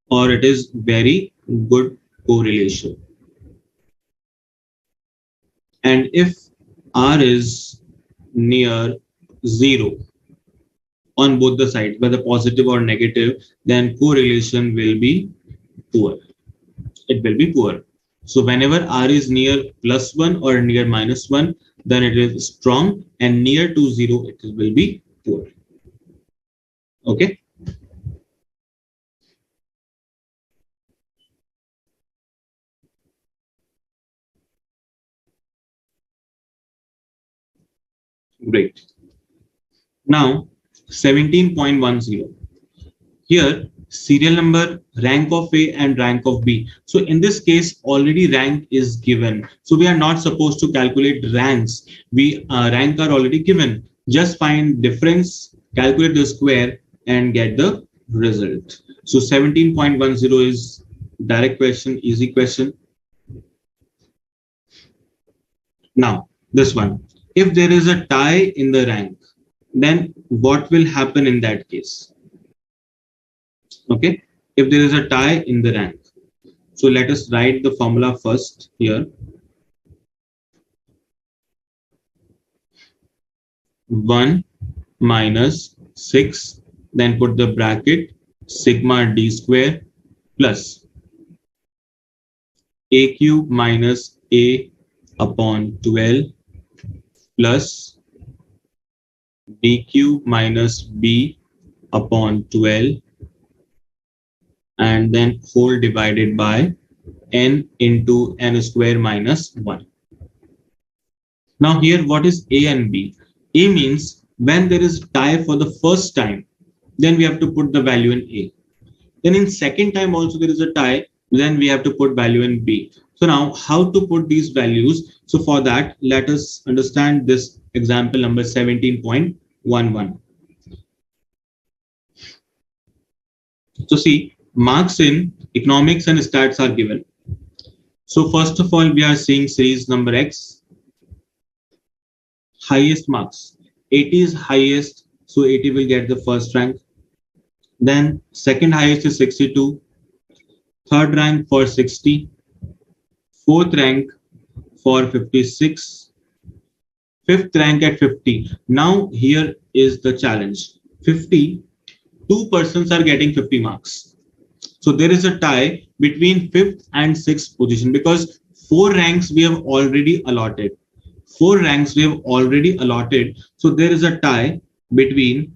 or it is very good correlation. And if R is near 0 on both the sides, whether positive or negative, then correlation will be poor. It will be poor. So whenever R is near plus 1 or near minus 1, then it is strong, and near to 0, it will be poor. Okay. Great. Now 17.10. Here serial number, rank of A and rank of B. So in this case already rank is given. So we are not supposed to calculate ranks. We rank are already given. Just find difference, calculate the square and get the result. So 17.10 is direct question, easy question. Now this one, if there is a tie in the rank, then what will happen in that case? Okay, if there is a tie in the rank. So let us write the formula first here. 1 minus 6, then put the bracket sigma d square plus a cube minus a upon 12 plus b cube minus b upon 12, and then whole divided by n into n square minus 1. Now here, what is A and B? A means when there is tie for the first time, then we have to put the value in A. Then in second time also there is a tie, then we have to put value in B. So now how to put these values? So for that, let us understand this example number 17.11. So see, marks in economics and stats are given. So first of all, we are seeing series number X, highest marks. 80 is highest, so 80 will get the first rank. Then second highest is 62, third rank for 60, fourth rank for 56, fifth rank at 50. Now here is the challenge. 50, two persons are getting 50 marks. So there is a tie between fifth and sixth position because four ranks we have already allotted. Four ranks we have already allotted. So there is a tie between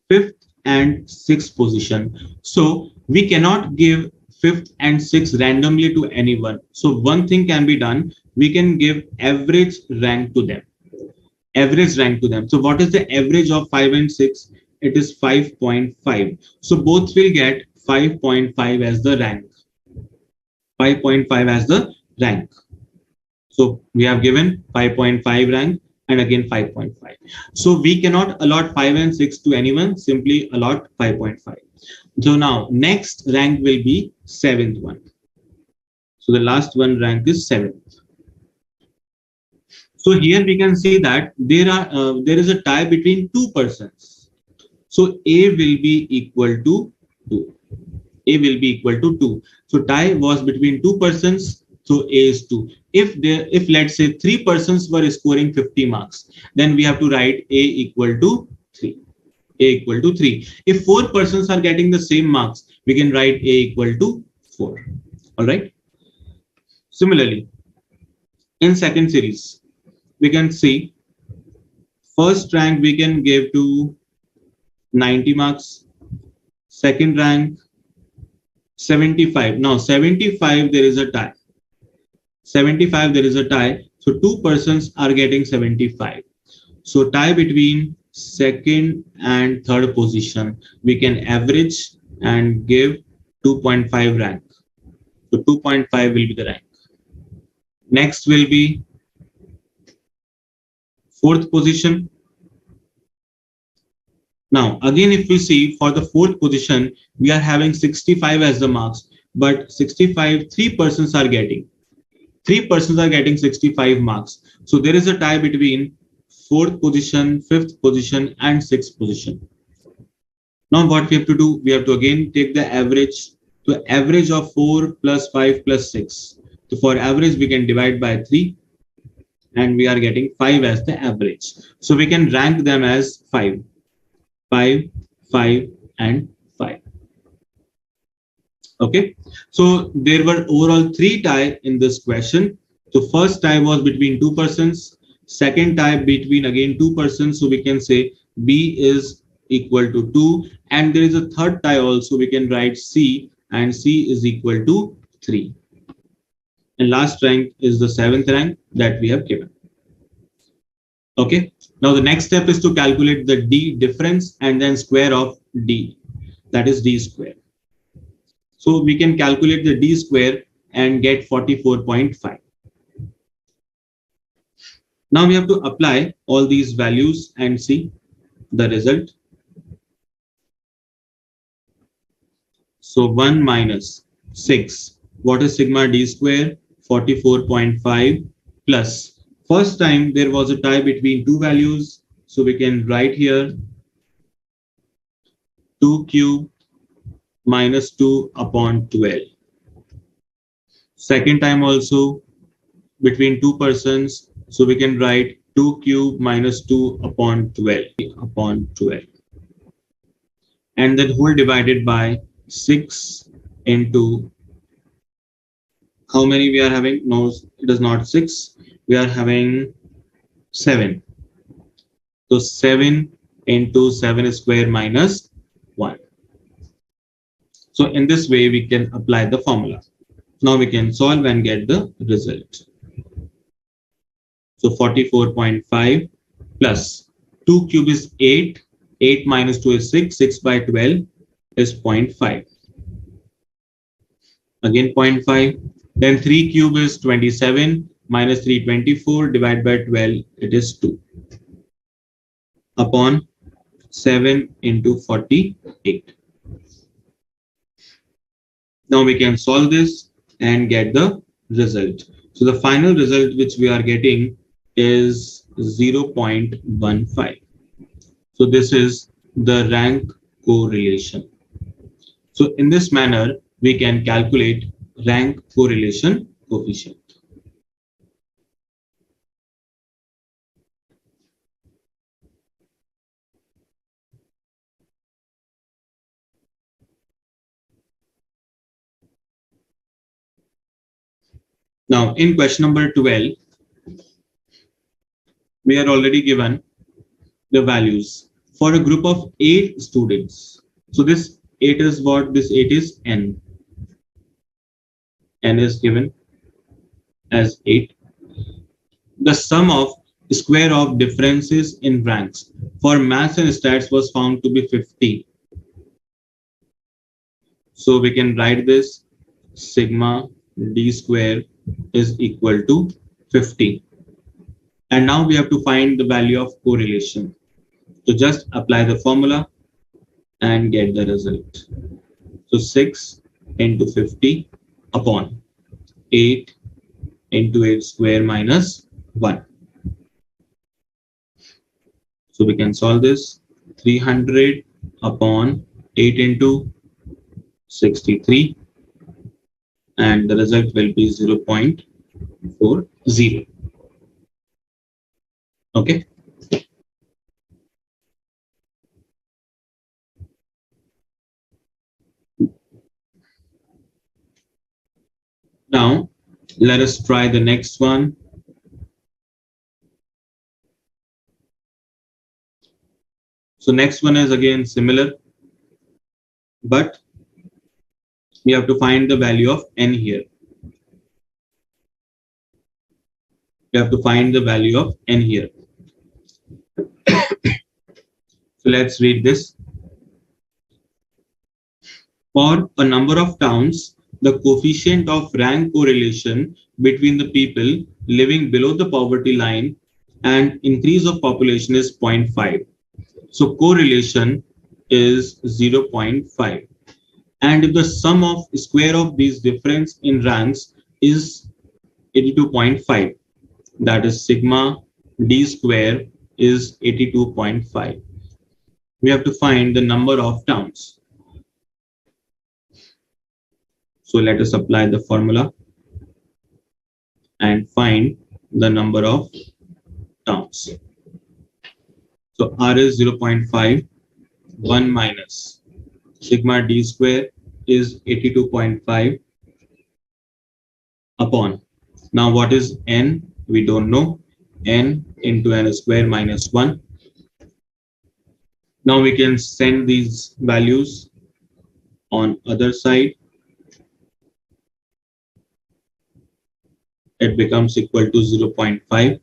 fifth and sixth position. So we cannot give fifth and sixth randomly to anyone. So one thing can be done. We can give average rank to them. Average rank to them. So what is the average of 5 and 6? It is 5.5. So both will get 5.5 as the rank. 5.5 as the rank. So we have given 5.5 rank and again 5.5. So we cannot allot 5 and 6 to anyone, simply allot 5.5. So now next rank will be seventh one. So the last one rank is seventh. So here we can see that there is a tie between two persons. So A will be equal to 2. A will be equal to 2. So tie was between two persons. So A is 2. If let's say three persons were scoring 50 marks, then we have to write A equal to 3. A equal to 3. If four persons are getting the same marks, we can write A equal to 4. All right. Similarly, in second series, we can see first rank we can give to 90 marks, second rank 75. Now 75 there is a tie. 75 there is a tie. So two persons are getting 75. So tie between second and third position. We can average and give 2.5 rank. So 2.5 will be the rank. Next will be fourth position. Now, again, if we see for the fourth position, we are having 65 as the marks, but 65, three persons are getting. Three persons are getting 65 marks. So there is a tie between fourth position, fifth position, and sixth position. Now what we have to do, we have to again take the average. So average of 4 plus 5 plus 6. So for average, we can divide by 3. And we are getting 5 as the average. So we can rank them as 5. 5, 5, and 5. Okay. So there were overall 3 tie in this question. So first tie was between two persons. Second tie between again two persons. So we can say B is equal to 2. And there is a third tie also. We can write C, and C is equal to 3. And last rank is the 7th rank that we have given. Okay. Now the next step is to calculate the D difference and then square of D. That is D square. So we can calculate the D square and get 44.5. Now we have to apply all these values and see the result. So 1 minus 6. What is sigma D square? 44.5 plus. First time there was a tie between two values. So we can write here 2 cube minus 2 upon 12. Second time also between two persons. So we can write 2 cube minus 2 upon 12 upon 12. And then whole divided by 6 into how many we are having? No, it is not 6. We are having 7. So 7 into 7 square minus 1. So in this way, we can apply the formula. Now we can solve and get the result. So 44.5 plus 2 cube is 8. 8 minus 2 is 6. 6 by 12 is 0.5. Again 0.5. Then 3 cube is 27. Minus 3, 24. Divided by 12, it is 2. Upon 7 into 48. Now we can solve this and get the result. So the final result which we are getting is 0.15. So this is the rank correlation. So in this manner, we can calculate rank correlation coefficient. Now in question number 12, we are already given the values for a group of 8 students. So this 8 is what? This 8 is n. N is given as 8. The sum of square of differences in ranks for maths and stats was found to be 50. So we can write this sigma d square is equal to 50. And now we have to find the value of correlation. So just apply the formula and get the result. So 6 into 50 upon 8 into 8 square minus 1. So we can solve this. 300 upon 8 into 63, and the result will be 0.40. Okay. Now let us try the next one. So next one is again similar, but we have to find the value of n here. We have to find the value of n here. So let's read this. For a number of towns, the coefficient of rank correlation between the people living below the poverty line and increase of population is 0.5. So correlation is 0.5. And if the sum of square of these difference in ranks is 82.5, that is sigma d square is 82.5. We have to find the number of towns. So let us apply the formula and find the number of towns. So R is 0.5, 1 minus sigma d square is 82.5 upon. Now what is n? We don't know. N into n square minus 1. Now we can send these values on other side. It becomes equal to 0.5.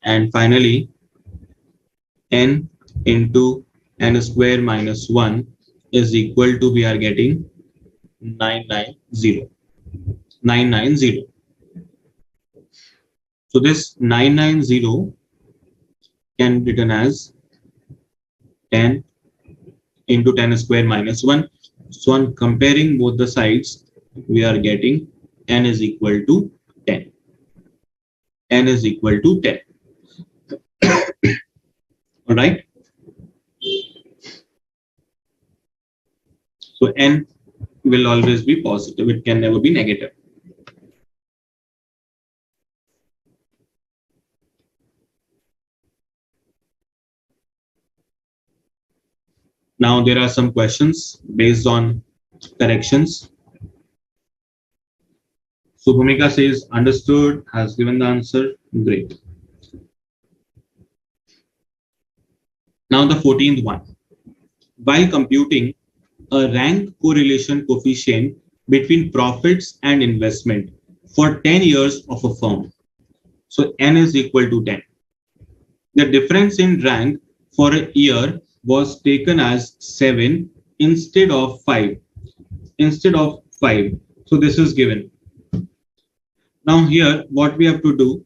And finally, n into n square minus 1 is equal to, we are getting 990. 990. So this 990 can be written as 10 into 10 square minus 1. So on comparing both the sides, we are getting n is equal to 10. N is equal to 10. All right. So n will always be positive. It can never be negative. Now there are some questions based on corrections. So Bhumika says understood, has given the answer. Great. Now the 14th one. While computing a rank correlation coefficient between profits and investment for 10 years of a firm. So n is equal to 10. The difference in rank for a year was taken as 7 instead of 5. Instead of 5. So this is given. Now here what we have to do,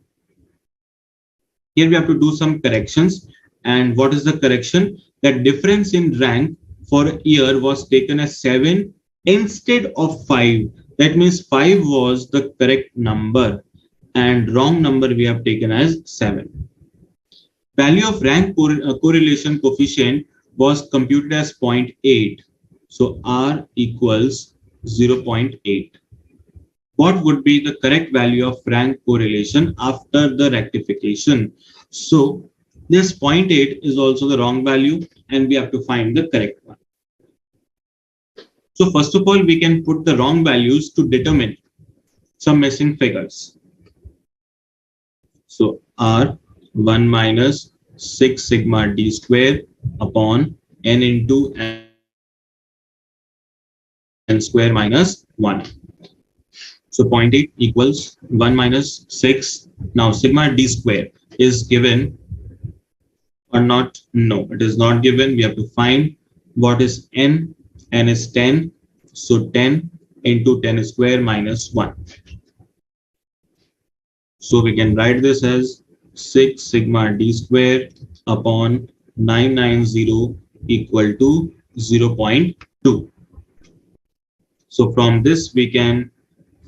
here we have to do some corrections. And what is the correction? That difference in rank for a year was taken as 7 instead of 5. That means 5 was the correct number and wrong number we have taken as 7. Value of rank correlation coefficient was computed as 0.8. So R equals 0.8. What would be the correct value of rank correlation after the rectification? So this 0.8 is also the wrong value and we have to find the correct one. So first of all, we can put the wrong values to determine some missing figures. So R 1 minus 6 sigma d square upon n into n square minus 1. So 0.8 equals 1 minus 6. Now sigma d square is given or not? No, it is not given. We have to find what is n. N is 10. So 10 into 10 square minus 1. So we can write this as 6 sigma d square upon 990 equal to 0.2. So from this we can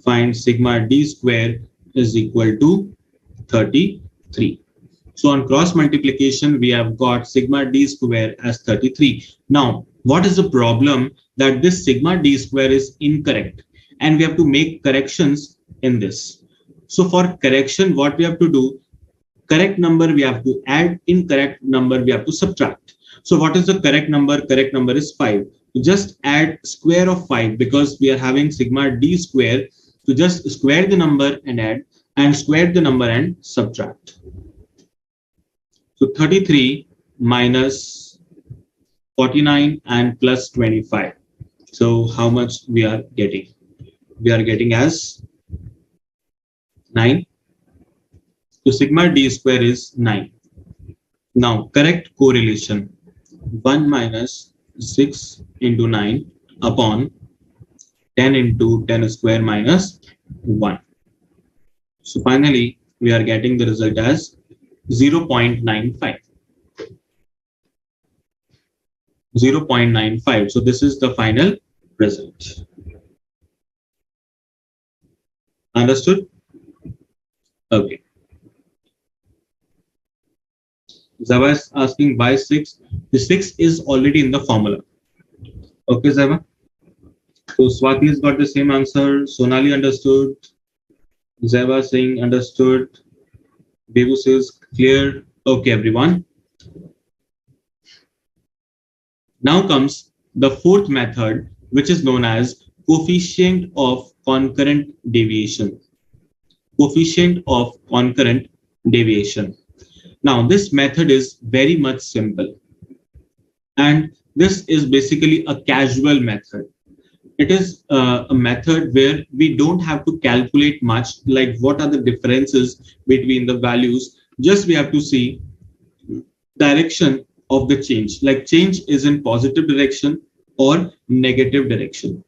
find sigma d square is equal to 33. So on cross multiplication, we have got sigma d square as 33. Now, what is the problem? That this sigma d square is incorrect and we have to make corrections in this. So for correction, what we have to do, correct number we have to add, incorrect number we have to subtract. So what is the correct number? Correct number is 5. Just add square of 5 because we are having sigma d square. So just square the number and add, and square the number and subtract. So 33 minus 49 and plus 25. So how much we are getting? We are getting as 9. So sigma d square is 9. Now correct correlation. 1 minus 6 into 9 upon 10 into 10 square minus 1. So finally, we are getting the result as 0.95. 0.95. So this is the final result. Understood? Okay. Zava is asking why 6. The 6 is already in the formula. Okay, Zava. So Swati has got the same answer. Sonali understood. Zava saying understood. Devu says clear. Okay, everyone. Now comes the fourth method, which is known as coefficient of concurrent deviation. Coefficient of concurrent deviation. Now, this method is very much simple. And this is basically a casual method. It is a method where we don't have to calculate much, like what are the differences between the values. Just we have to see direction of the change, like change is in positive direction or negative direction.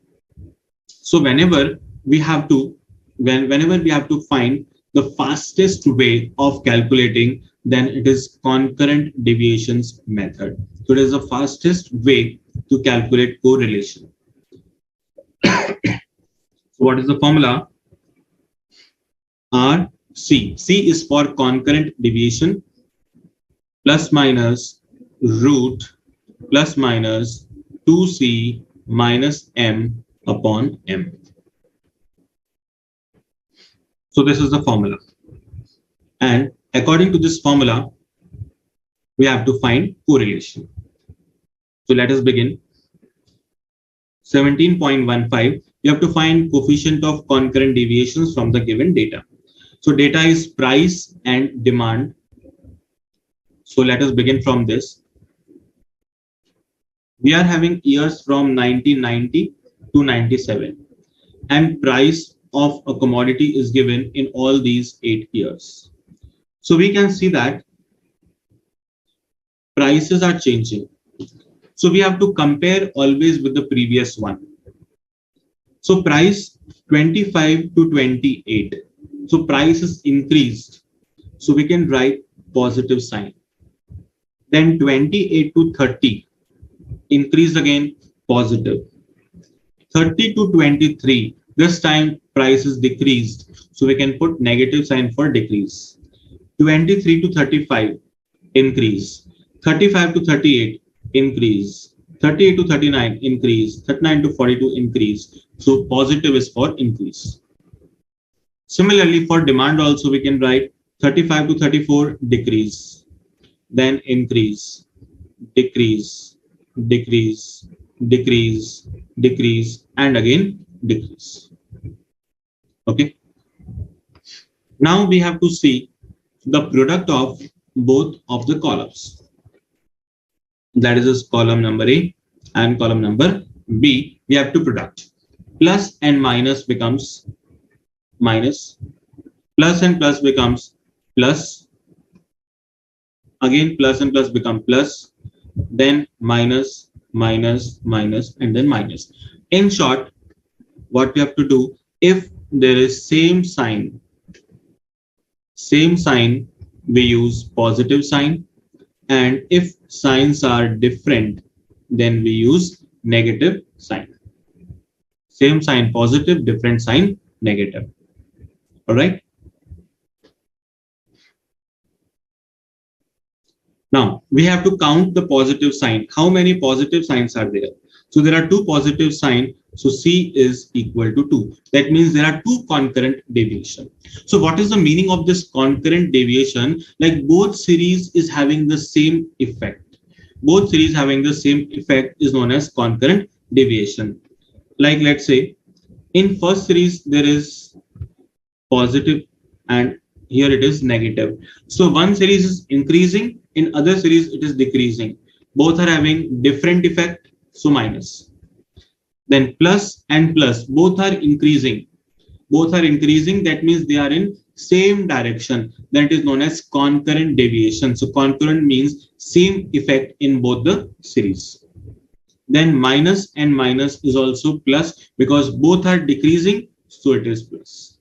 So whenever we have to find the fastest way of calculating, then it is concurrent deviations method. So it is the fastest way to calculate correlation. So what is the formula? RC. C is for concurrent deviation, plus minus root plus minus 2C minus M upon M. So this is the formula. And according to this formula, we have to find correlation. So let us begin. 17.15, you have to find coefficient of concurrent deviations from the given data. So data is price and demand. So let us begin from this. We are having years from 1990 to 97, and price of a commodity is given in all these 8 years. So we can see that prices are changing. So we have to compare always with the previous one. So price 25 to 28. So price is increased. So we can write positive sign. Then 28 to 30 increased again, positive. 30 to 23, this time price is decreased. So we can put negative sign for decrease. 23 to 35 increase. 35 to 38 increase. 38 to 39 increase. 39 to 42 increase. So positive is for increase. Similarly, for demand also we can write 35 to 34 decrease, then increase, decrease, decrease, decrease, decrease, and again decrease. Okay. Now we have to see the product of both of the columns. That is column number A and column number B. We have to product. Plus and minus becomes minus. Plus and plus becomes plus. Again, plus and plus become plus. Then minus, minus, minus, and then minus. In short, what we have to do, if there is same sign, we use positive sign, and if signs are different, then we use negative sign. Same sign positive, different sign negative. All right. Now we have to count the positive sign. How many positive signs are there? So there are two positive signs. So C is equal to 2. That means there are two concurrent deviation. So what is the meaning of this concurrent deviation? Like both series is having the same effect. Both series having the same effect is known as concurrent deviation. Like let's say in first series there is positive and here it is negative. So one series is increasing, in other series it is decreasing. Both are having different effect, so minus. Then plus and plus, both are increasing. Both are increasing, that means they are in same direction. That is known as concurrent deviation. So concurrent means same effect in both the series. Then minus and minus is also plus because both are decreasing, so it is plus.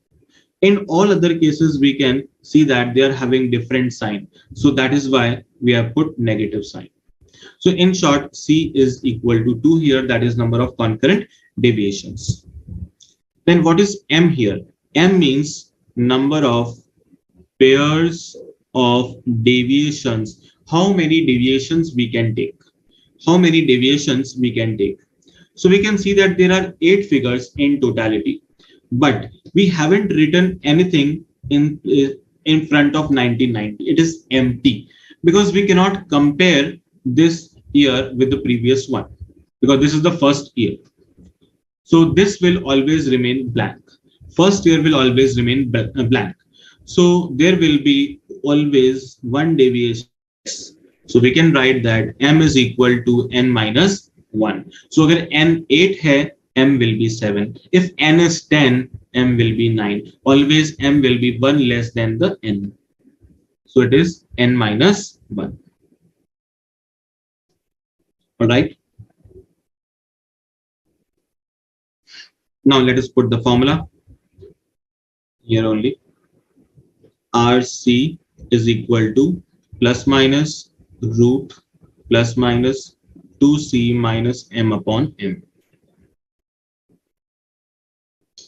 In all other cases, we can see that they are having different sign. So that is why we have put negative sign. So in short, C is equal to 2 here. That is number of concurrent deviations. Then what is M here? M means number of pairs of deviations. How many deviations we can take? How many deviations we can take? So we can see that there are 8 figures in totality, but we haven't written anything in front of 1990. It is empty because we cannot compare this year with the previous one because this is the first year. So this will always remain blank. First year will always remain blank. So there will be always one deviation. So we can write that M is equal to N minus 1. So if N 8 hai, M will be 7. If N is 10, M will be 9. Always M will be 1 less than the N. So it is N minus 1. All right. Now let us put the formula here only. RC is equal to plus minus root plus minus 2C minus M upon M.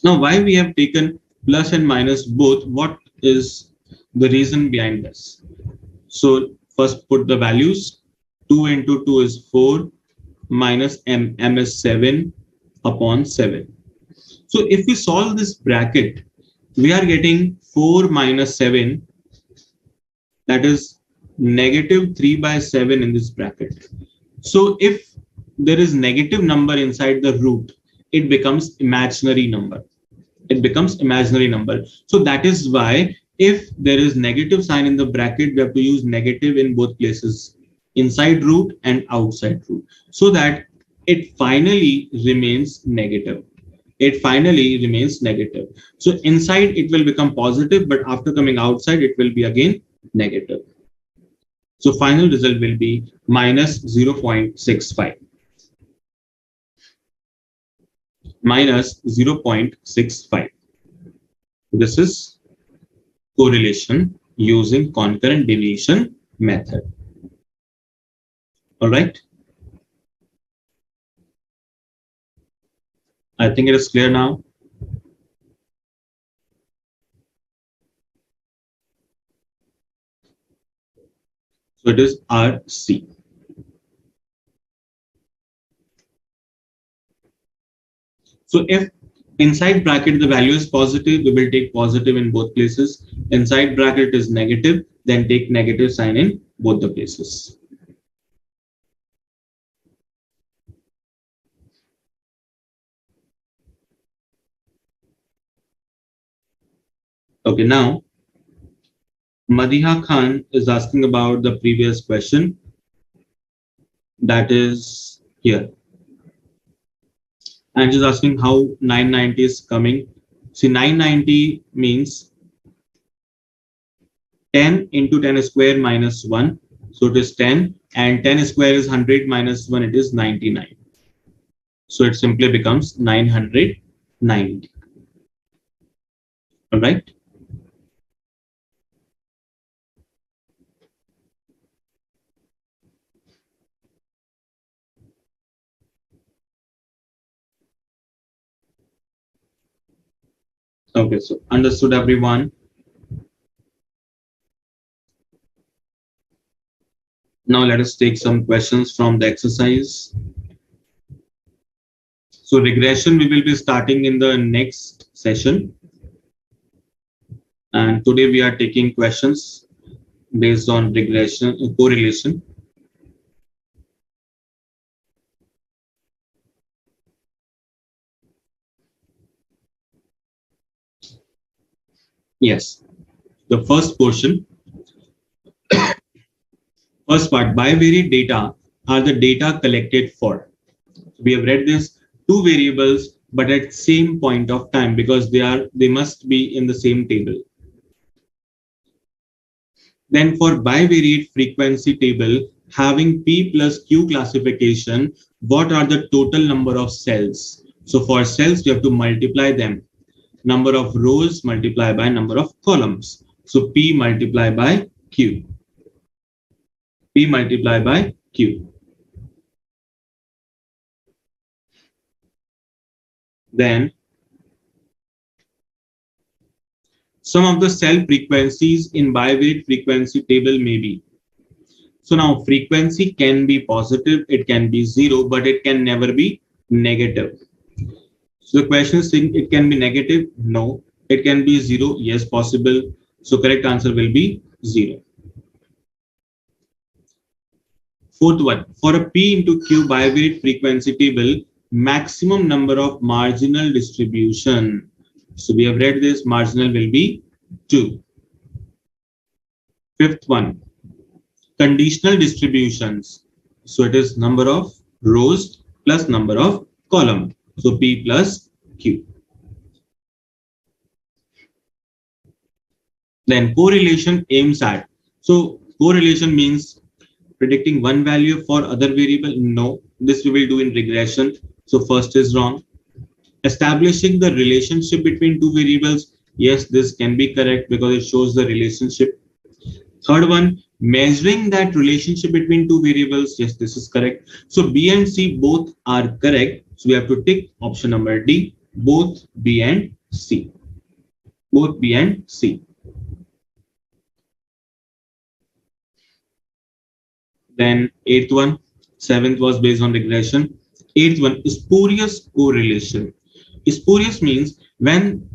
Now why we have taken plus and minus both? What is the reason behind this? So first put the values. 2 into 2 is 4 minus M. M is 7 upon 7. So if we solve this bracket, we are getting 4 minus 7. That is negative 3 by 7 in this bracket. So if there is negative number inside the root, it becomes imaginary number. It becomes imaginary number. So that is why if there is negative sign in the bracket, we have to use negative in both places. inside root and outside root, so that it finally remains negative. It finally remains negative. So inside it will become positive, but after coming outside, it will be again negative. So final result will be minus 0.65. Minus 0.65. This is correlation using concurrent deviation method. All right. I think it is clear now. So it is RC. So if inside bracket the value is positive, we will take positive in both places. Inside bracket is negative, then take negative sign in both the places. Okay, now Madiha Khan is asking about the previous question, that is here. And she's asking how 990 is coming. See, 990 means 10 into 10 square minus 1. So it is 10, and 10 square is 100 minus 1, it is 99. So it simply becomes 990. All right. Okay, so understood everyone. Now let us take some questions from the exercise. So regression we will be starting in the next session. And today we are taking questions based on regression, correlation. Yes, the first portion, first part, bivariate data are the data collected for. We have read this, two variables, but at same point of time, because they must be in the same table. Then for bivariate frequency table, having P plus Q classification, what are the total number of cells? So for cells, we have to multiply them. Number of rows multiplied by number of columns. So P multiplied by Q. P multiplied by Q. Then some of the cell frequencies in bivariate frequency table may be. So now frequency can be positive, it can be 0, but it can never be negative. So the question is saying it can be negative, no. It can be 0, yes, possible. So correct answer will be 0. Fourth one, for a P into Q bivariate frequency table, maximum number of marginal distribution. So we have read this, marginal will be 2. Fifth one, conditional distributions. So it is number of rows plus number of column. So P plus Q. Then correlation aims at. So correlation means predicting one value for other variable. No, this we will do in regression. So first is wrong. Establishing the relationship between two variables. Yes, this can be correct because it shows the relationship. Third one, measuring that relationship between two variables. Yes, this is correct. So B and C both are correct. So we have to tick option number D, both B and C. Both B and C. Then eighth one, seventh was based on regression. Eighth one, spurious correlation. Spurious means when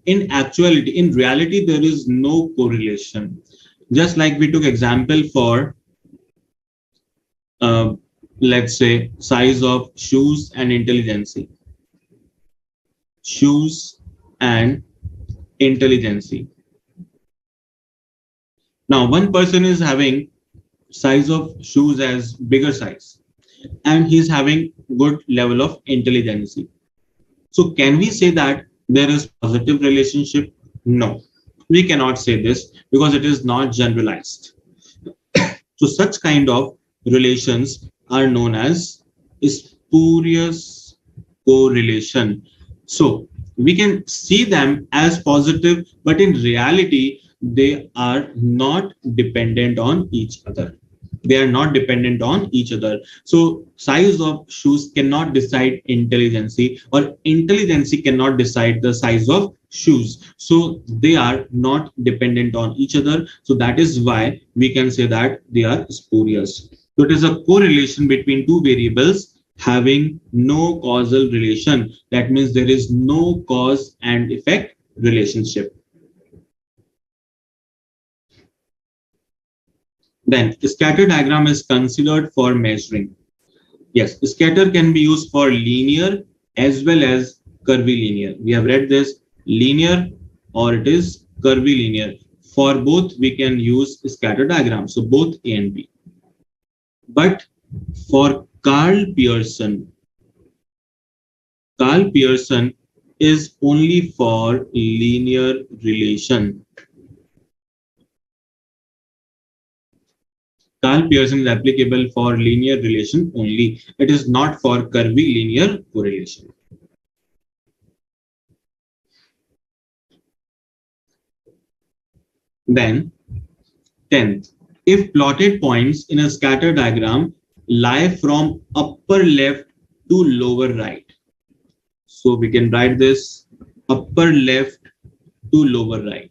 in actuality, in reality, there is no correlation. Just like we took example for, let's say, size of shoes and intelligence. Shoes and intelligence. Now, one person is having size of shoes as bigger size, and he's having good level of intelligence. So can we say that there is positive relationship? No, we cannot say this because it is not generalized. So such kind of relations are known as spurious correlation. So we can see them as positive, but in reality, they are not dependent on each other. They are not dependent on each other. So size of shoes cannot decide intelligence, or intelligence cannot decide the size of shoes. So they are not dependent on each other. So that is why we can say that they are spurious. So it is a correlation between two variables having no causal relation. That means there is no cause and effect relationship. Then scatter diagram is considered for measuring. Yes, scatter can be used for linear as well as curvilinear. We have read this linear or it is curvilinear. For both, we can use scatter diagram. So both A and B. But for Carl Pearson is only for linear relation. Carl Pearson is applicable for linear relation only. It is not for curvilinear correlation. Then 10th, if plotted points in a scatter diagram lie from upper left to lower right. So we can write this upper left to lower right.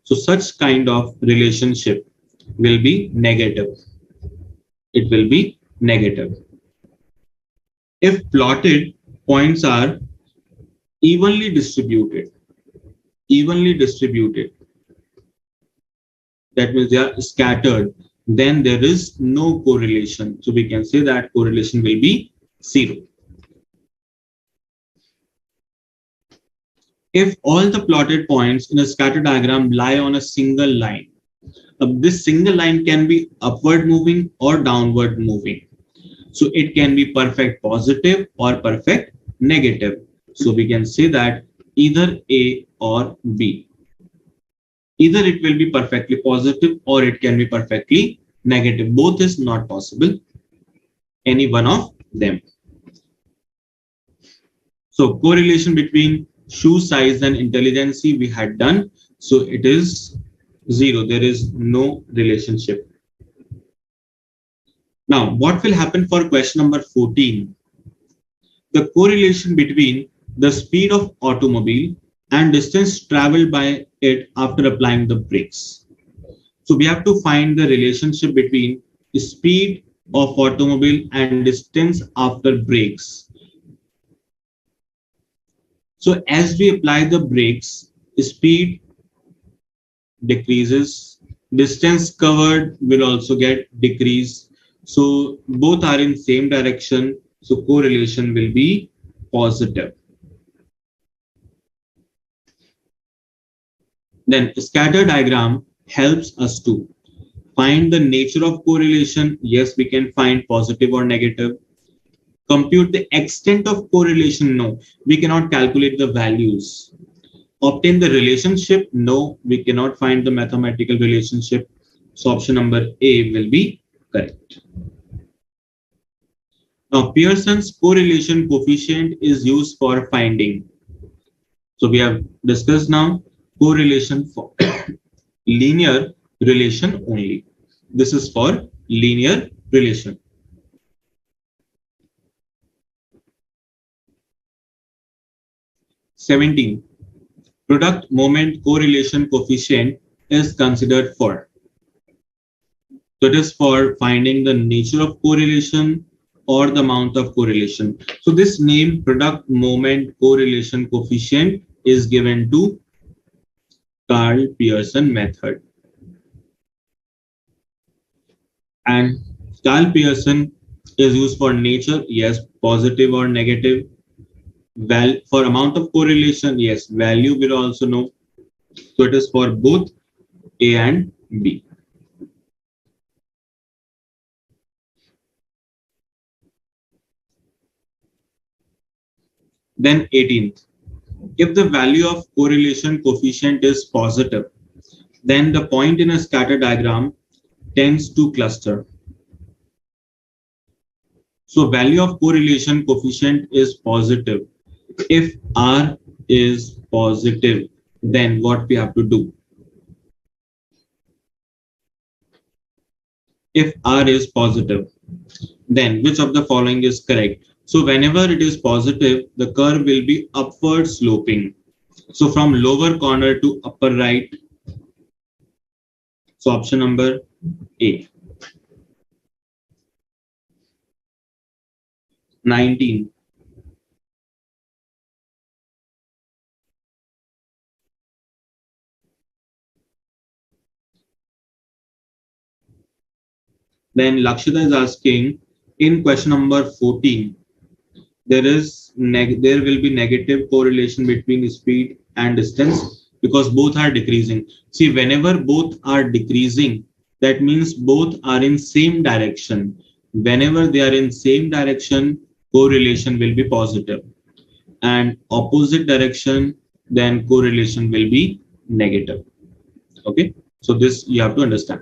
So such kind of relationship will be negative. It will be negative. If plotted points are evenly distributed, evenly distributed, that means they are scattered, then there is no correlation. So we can say that correlation will be 0. If all the plotted points in a scatter diagram lie on a single line, this single line can be upward moving or downward moving. So it can be perfect positive or perfect negative. So we can say that either A or B. Either it will be perfectly positive or it can be perfectly negative. Both is not possible. Any one of them. So correlation between shoe size and intelligence we had done. So it is 0. There is no relationship. Now, what will happen for question number 14? The correlation between the speed of automobile and distance traveled by it after applying the brakes. So we have to find the relationship between the speed of automobile and distance after brakes. So as we apply the brakes, speed decreases, distance covered will also get decreased. So both are in same direction. So correlation will be positive. Then scatter diagram helps us to find the nature of correlation. Yes, we can find positive or negative. Compute the extent of correlation. No, we cannot calculate the values. Obtain the relationship. No, we cannot find the mathematical relationship. So option number A will be correct. Now, Pearson's correlation coefficient is used for finding. So we have discussed now correlation for linear relation only. This is for linear relation. (17) Product moment correlation coefficient is considered for. So it is for finding the nature of correlation or the amount of correlation. So this name product moment correlation coefficient is given to Carl Pearson method. And Carl Pearson is used for nature, yes, positive or negative. For amount of correlation, yes, value will also know. So it is for both A and B. Then 18th, if the value of correlation coefficient is positive, then the point in a scatter diagram tends to cluster. So value of correlation coefficient is positive. If R is positive, then what we have to do? If R is positive, then which of the following is correct? So whenever it is positive, the curve will be upward sloping. So from lower corner to upper right. So option number A. 19. Then Lakshita is asking in question number 14, there will be negative correlation between speed and distance because both are decreasing. See, whenever both are decreasing, that means both are in same direction. Whenever they are in same direction, correlation will be positive, and opposite direction, then correlation will be negative. Okay, so this you have to understand.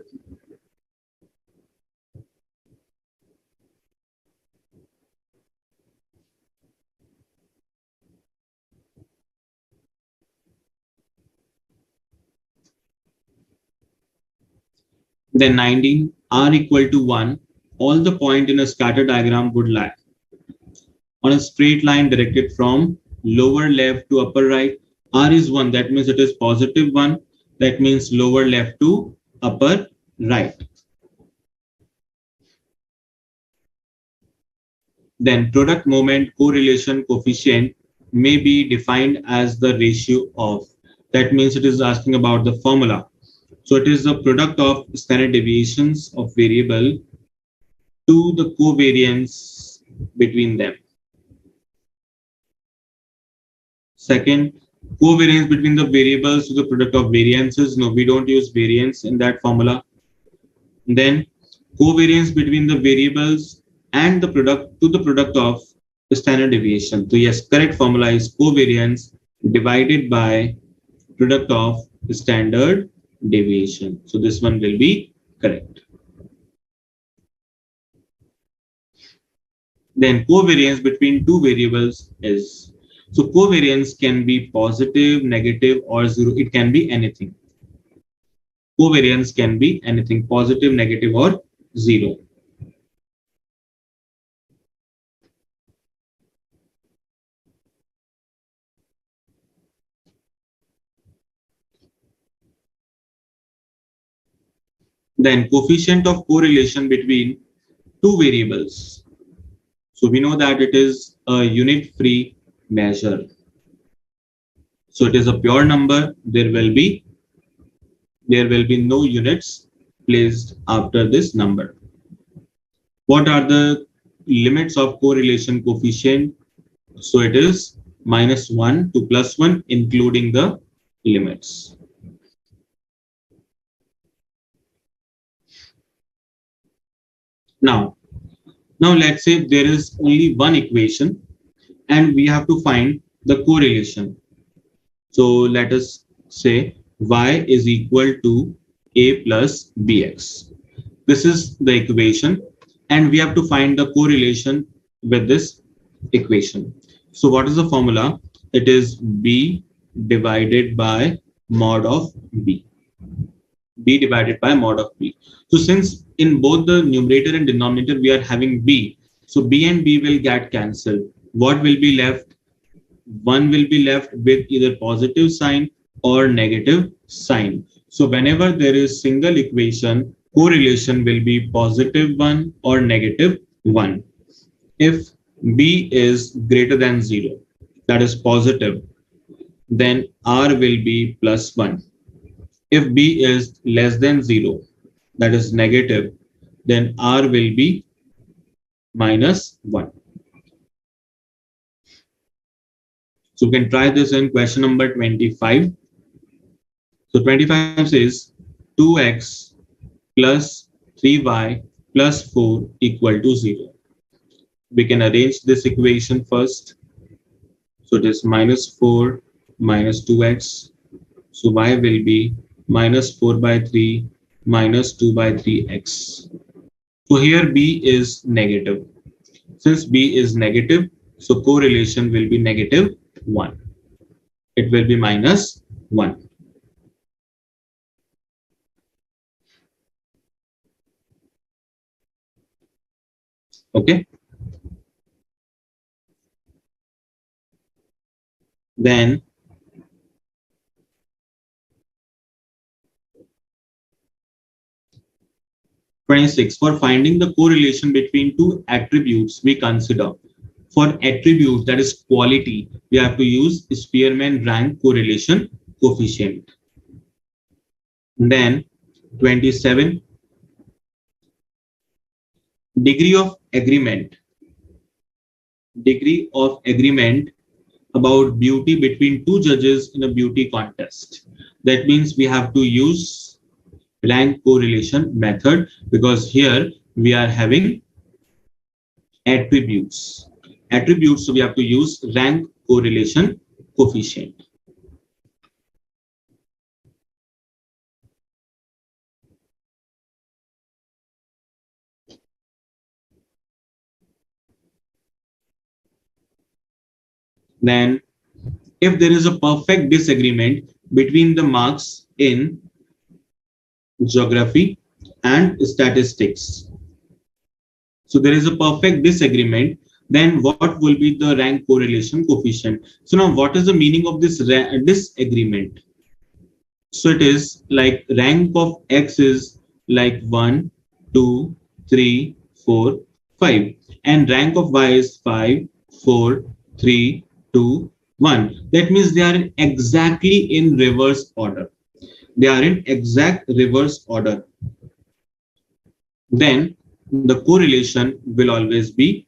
Then 19, r equal to 1, all the point in a scatter diagram would lie on a straight line directed from lower left to upper right. R is 1, that means it is positive 1. That means lower left to upper right. Then product moment correlation coefficient may be defined as the ratio of. That means it is asking about the formula. So it is the product of standard deviations of variable to the covariance between them. Second, covariance between the variables to the product of variances. No, we don't use variance in that formula. Then covariance between the variables and the product to the product of the standard deviation. So yes, correct formula is covariance divided by product of standard deviation. So this one will be correct. Then covariance between two variables is, so covariance can be positive, negative, or zero. It can be anything. Covariance can be anything, positive, negative, or zero. Then coefficient of correlation between two variables. So we know that it is a unit-free measure. So it is a pure number. There will be no units placed after this number. What are the limits of correlation coefficient? So it is -1 to +1, including the limits. Now let's say there is only one equation and we have to find the correlation. So let us say y is equal to a plus bx. This is the equation and we have to find the correlation with this equation. So what is the formula? It is b divided by mod of b. B divided by mod of b. So since in both the numerator and denominator we are having b, so b and b will get cancelled. What will be left? 1 will be left with either positive sign or negative sign. So whenever there is single equation, correlation will be +1 or -1. If b is greater than 0, that is positive, then r will be +1. If b is less than 0, that is negative, then r will be -1. So we can try this in question number 25. So 25 says 2x plus 3y plus 4 equal to 0. We can arrange this equation first. So So it is minus 4 minus 2x. So y will be minus 4 by 3 minus 2 by 3x. So here b is negative. Since b is negative, so correlation will be negative 1. It will be minus 1. Okay. Then 26, for finding the correlation between two attributes, we consider for attribute that is quality, we have to use Spearman rank correlation coefficient. Then 27, degree of agreement. Degree of agreement about beauty between two judges in a beauty contest. That means we have to use rank correlation method because here we are having attributes. Attributes, so we have to use rank correlation coefficient. Then if there is a perfect disagreement between the marks in geography and statistics, so there is a perfect disagreement, then what will be the rank correlation coefficient? So now what is the meaning of this disagreement? So it is like rank of x is like 1, 2, 3, 4, 5, and rank of y is 5, 4, 3, 2, 1. That means they are exactly in reverse order. They are in exact reverse order. Then the correlation will always be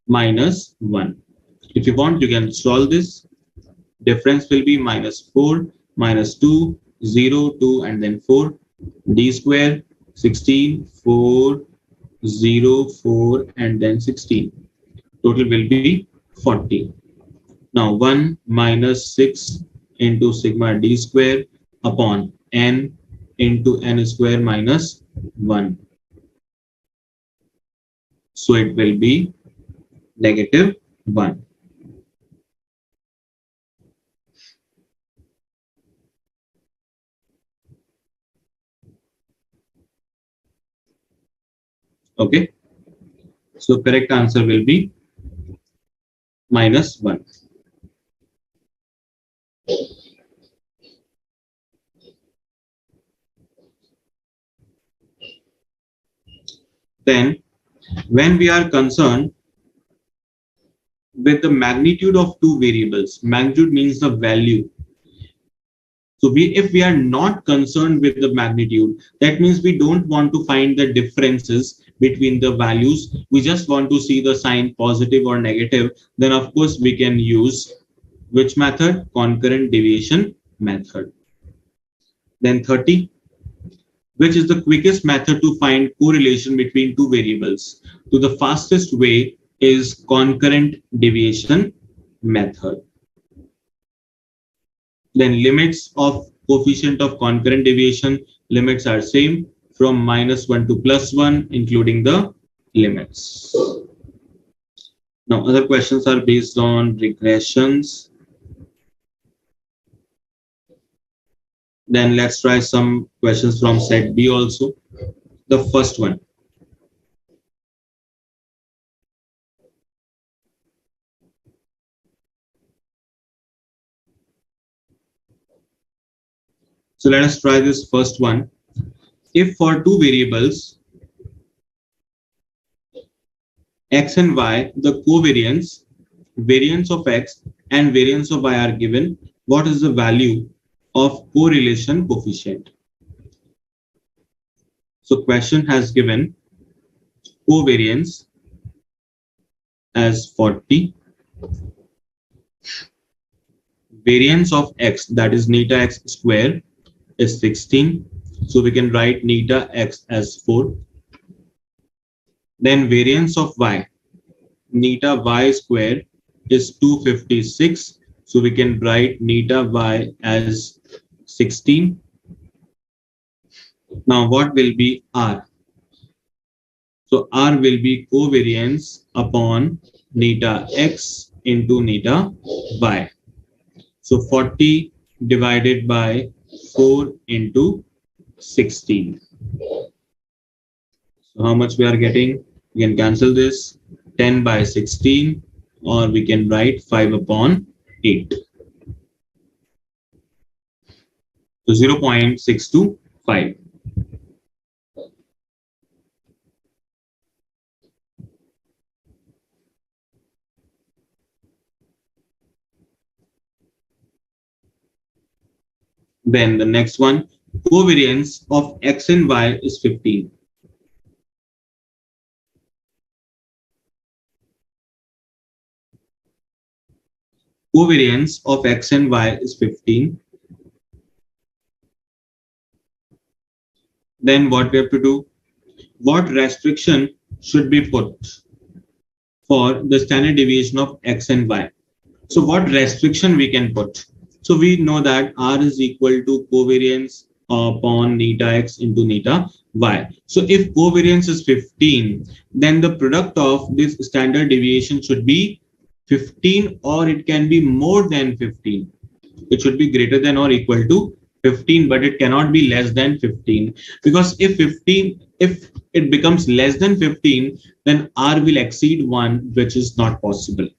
minus 1. If you want, you can solve this. Difference will be minus 4, minus 2, 0, 2, and then 4. D square, 16, 4, 0, 4, and then 16. Total will be 40. Now 1 minus 6 into sigma d square upon n into n square minus 1. So it will be negative 1. Okay. So correct answer will be minus 1. Then when we are concerned with the magnitude of two variables, magnitude means the value. So if we are not concerned with the magnitude, that means we don't want to find the differences between the values. We just want to see the sign positive or negative. Then of course we can use which method? Concurrent deviation method. Then 30, which is the quickest method to find correlation between two variables? So the fastest way is concurrent deviation method. Then limits of coefficient of concurrent deviation, limits are same from minus 1 to plus 1, including the limits. Now other questions are based on regressions. Then let's try some questions from set B also. The first one. So let us try this first one. If for two variables, x and y, the covariance, variance of x and variance of y are given, what is the value of correlation coefficient? So question has given covariance as 40, variance of x, that is neta x square, is 16. So we can write neta x as 4. Then variance of y, neta y square is 256. So we can write neta y as 16. Now what will be R? So R will be covariance upon neta x into neta y. So 40 divided by 4 into 16. So how much we are getting? We can cancel this 10 by 16, or we can write 5 upon 8. So 0.625. Then the next one, covariance of x and y is 15. Covariance of x and y is 15. Then what we have to do? What restriction should be put for the standard deviation of x and y? So what restriction we can put? So we know that R is equal to covariance upon neta x into neta y. So if covariance is 15, then the product of this standard deviation should be 15, or it can be more than 15. It should be greater than or equal to 15, but it cannot be less than 15, because if it becomes less than 15, then R will exceed 1, which is not possible.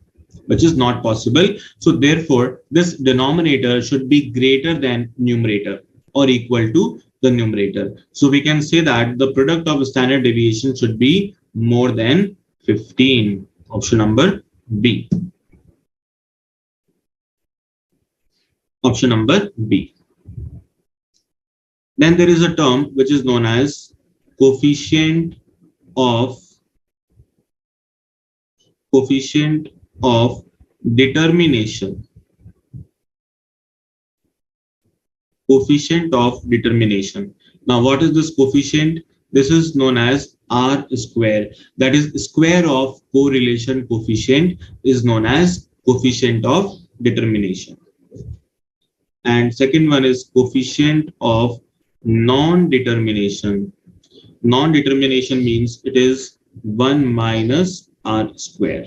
So therefore, this denominator should be greater than numerator or equal to the numerator. So we can say that the product of standard deviation should be more than 15. Option number B. Option number B. Then there is a term which is known as coefficient of determination. Coefficient of determination. Now, what is this coefficient? This is known as R square. That is, square of correlation coefficient is known as coefficient of determination. And second one is coefficient of non-determination. Non-determination means it is 1 minus R square.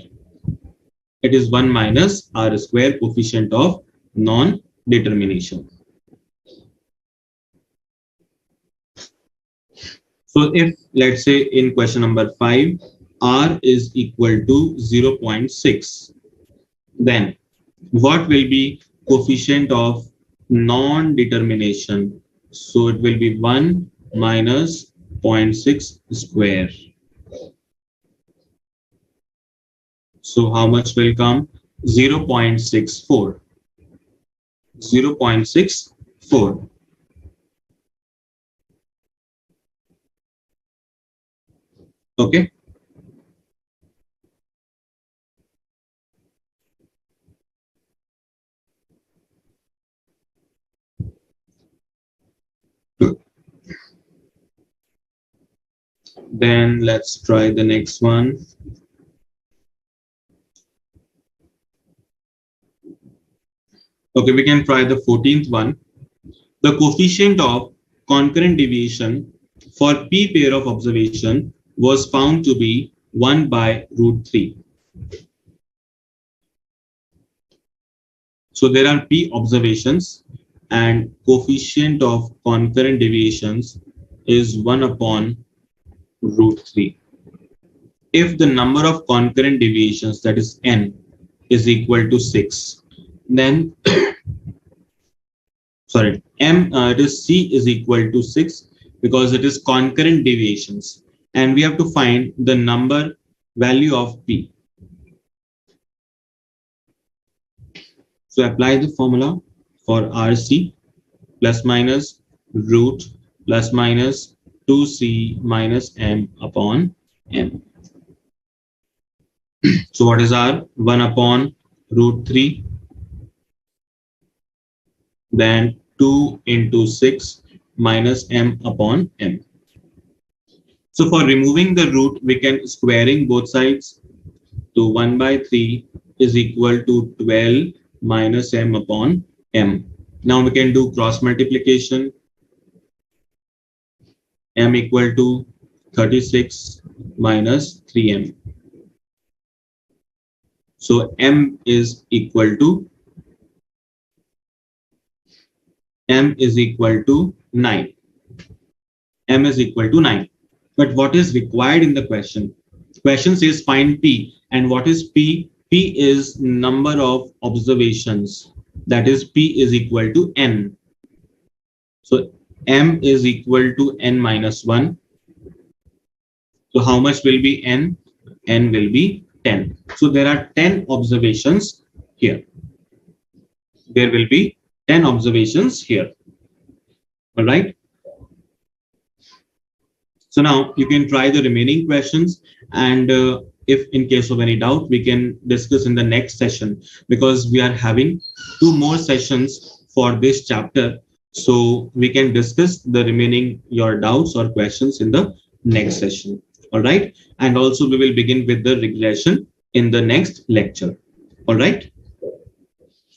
It is 1 minus R square, coefficient of non-determination. So if, let's say, in question number 5, R is equal to 0.6, then what will be coefficient of non-determination? So it will be 1 minus 0.6 square. So how much will come? 0.64. 0.64. Okay. Then let's try the next one. Okay, we can try the 14th one. The coefficient of concurrent deviation for p pair of observation was found to be 1 by root 3. So there are p observations and coefficient of concurrent deviations is 1 upon root 3. If the number of concurrent deviations, that is n, is equal to 6, then sorry, it is c is equal to 6 because it is concurrent deviations, and we have to find the number value of p. So apply the formula for RC plus minus root plus minus 2c minus m upon m. So what is R? 1 upon root 3, then 2 into 6 minus m upon m. So for removing the root, we can squaring both sides to 1 by 3 is equal to 12 minus m upon m. Now we can do cross multiplication. M equal to 36 minus 3m. So m is equal to 9. M is equal to 9. But what is required in the question? Question says find P. And what is P? P is number of observations. That is P is equal to n. So m is equal to n minus 1. So how much will be n? N will be 10. So there are 10 observations here. There will be 10 observations here. All right. So now you can try the remaining questions, and if in case of any doubt, we can discuss in the next session, because we are having 2 more sessions for this chapter. So we can discuss the remaining your doubts or questions in the next session. All right. And also we will begin with the regression in the next lecture. All right.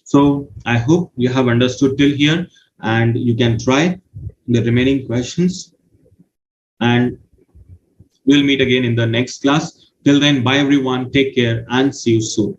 So I hope you have understood till here, and you can try the remaining questions, and we'll meet again in the next class. Till then, bye everyone, take care and see you soon.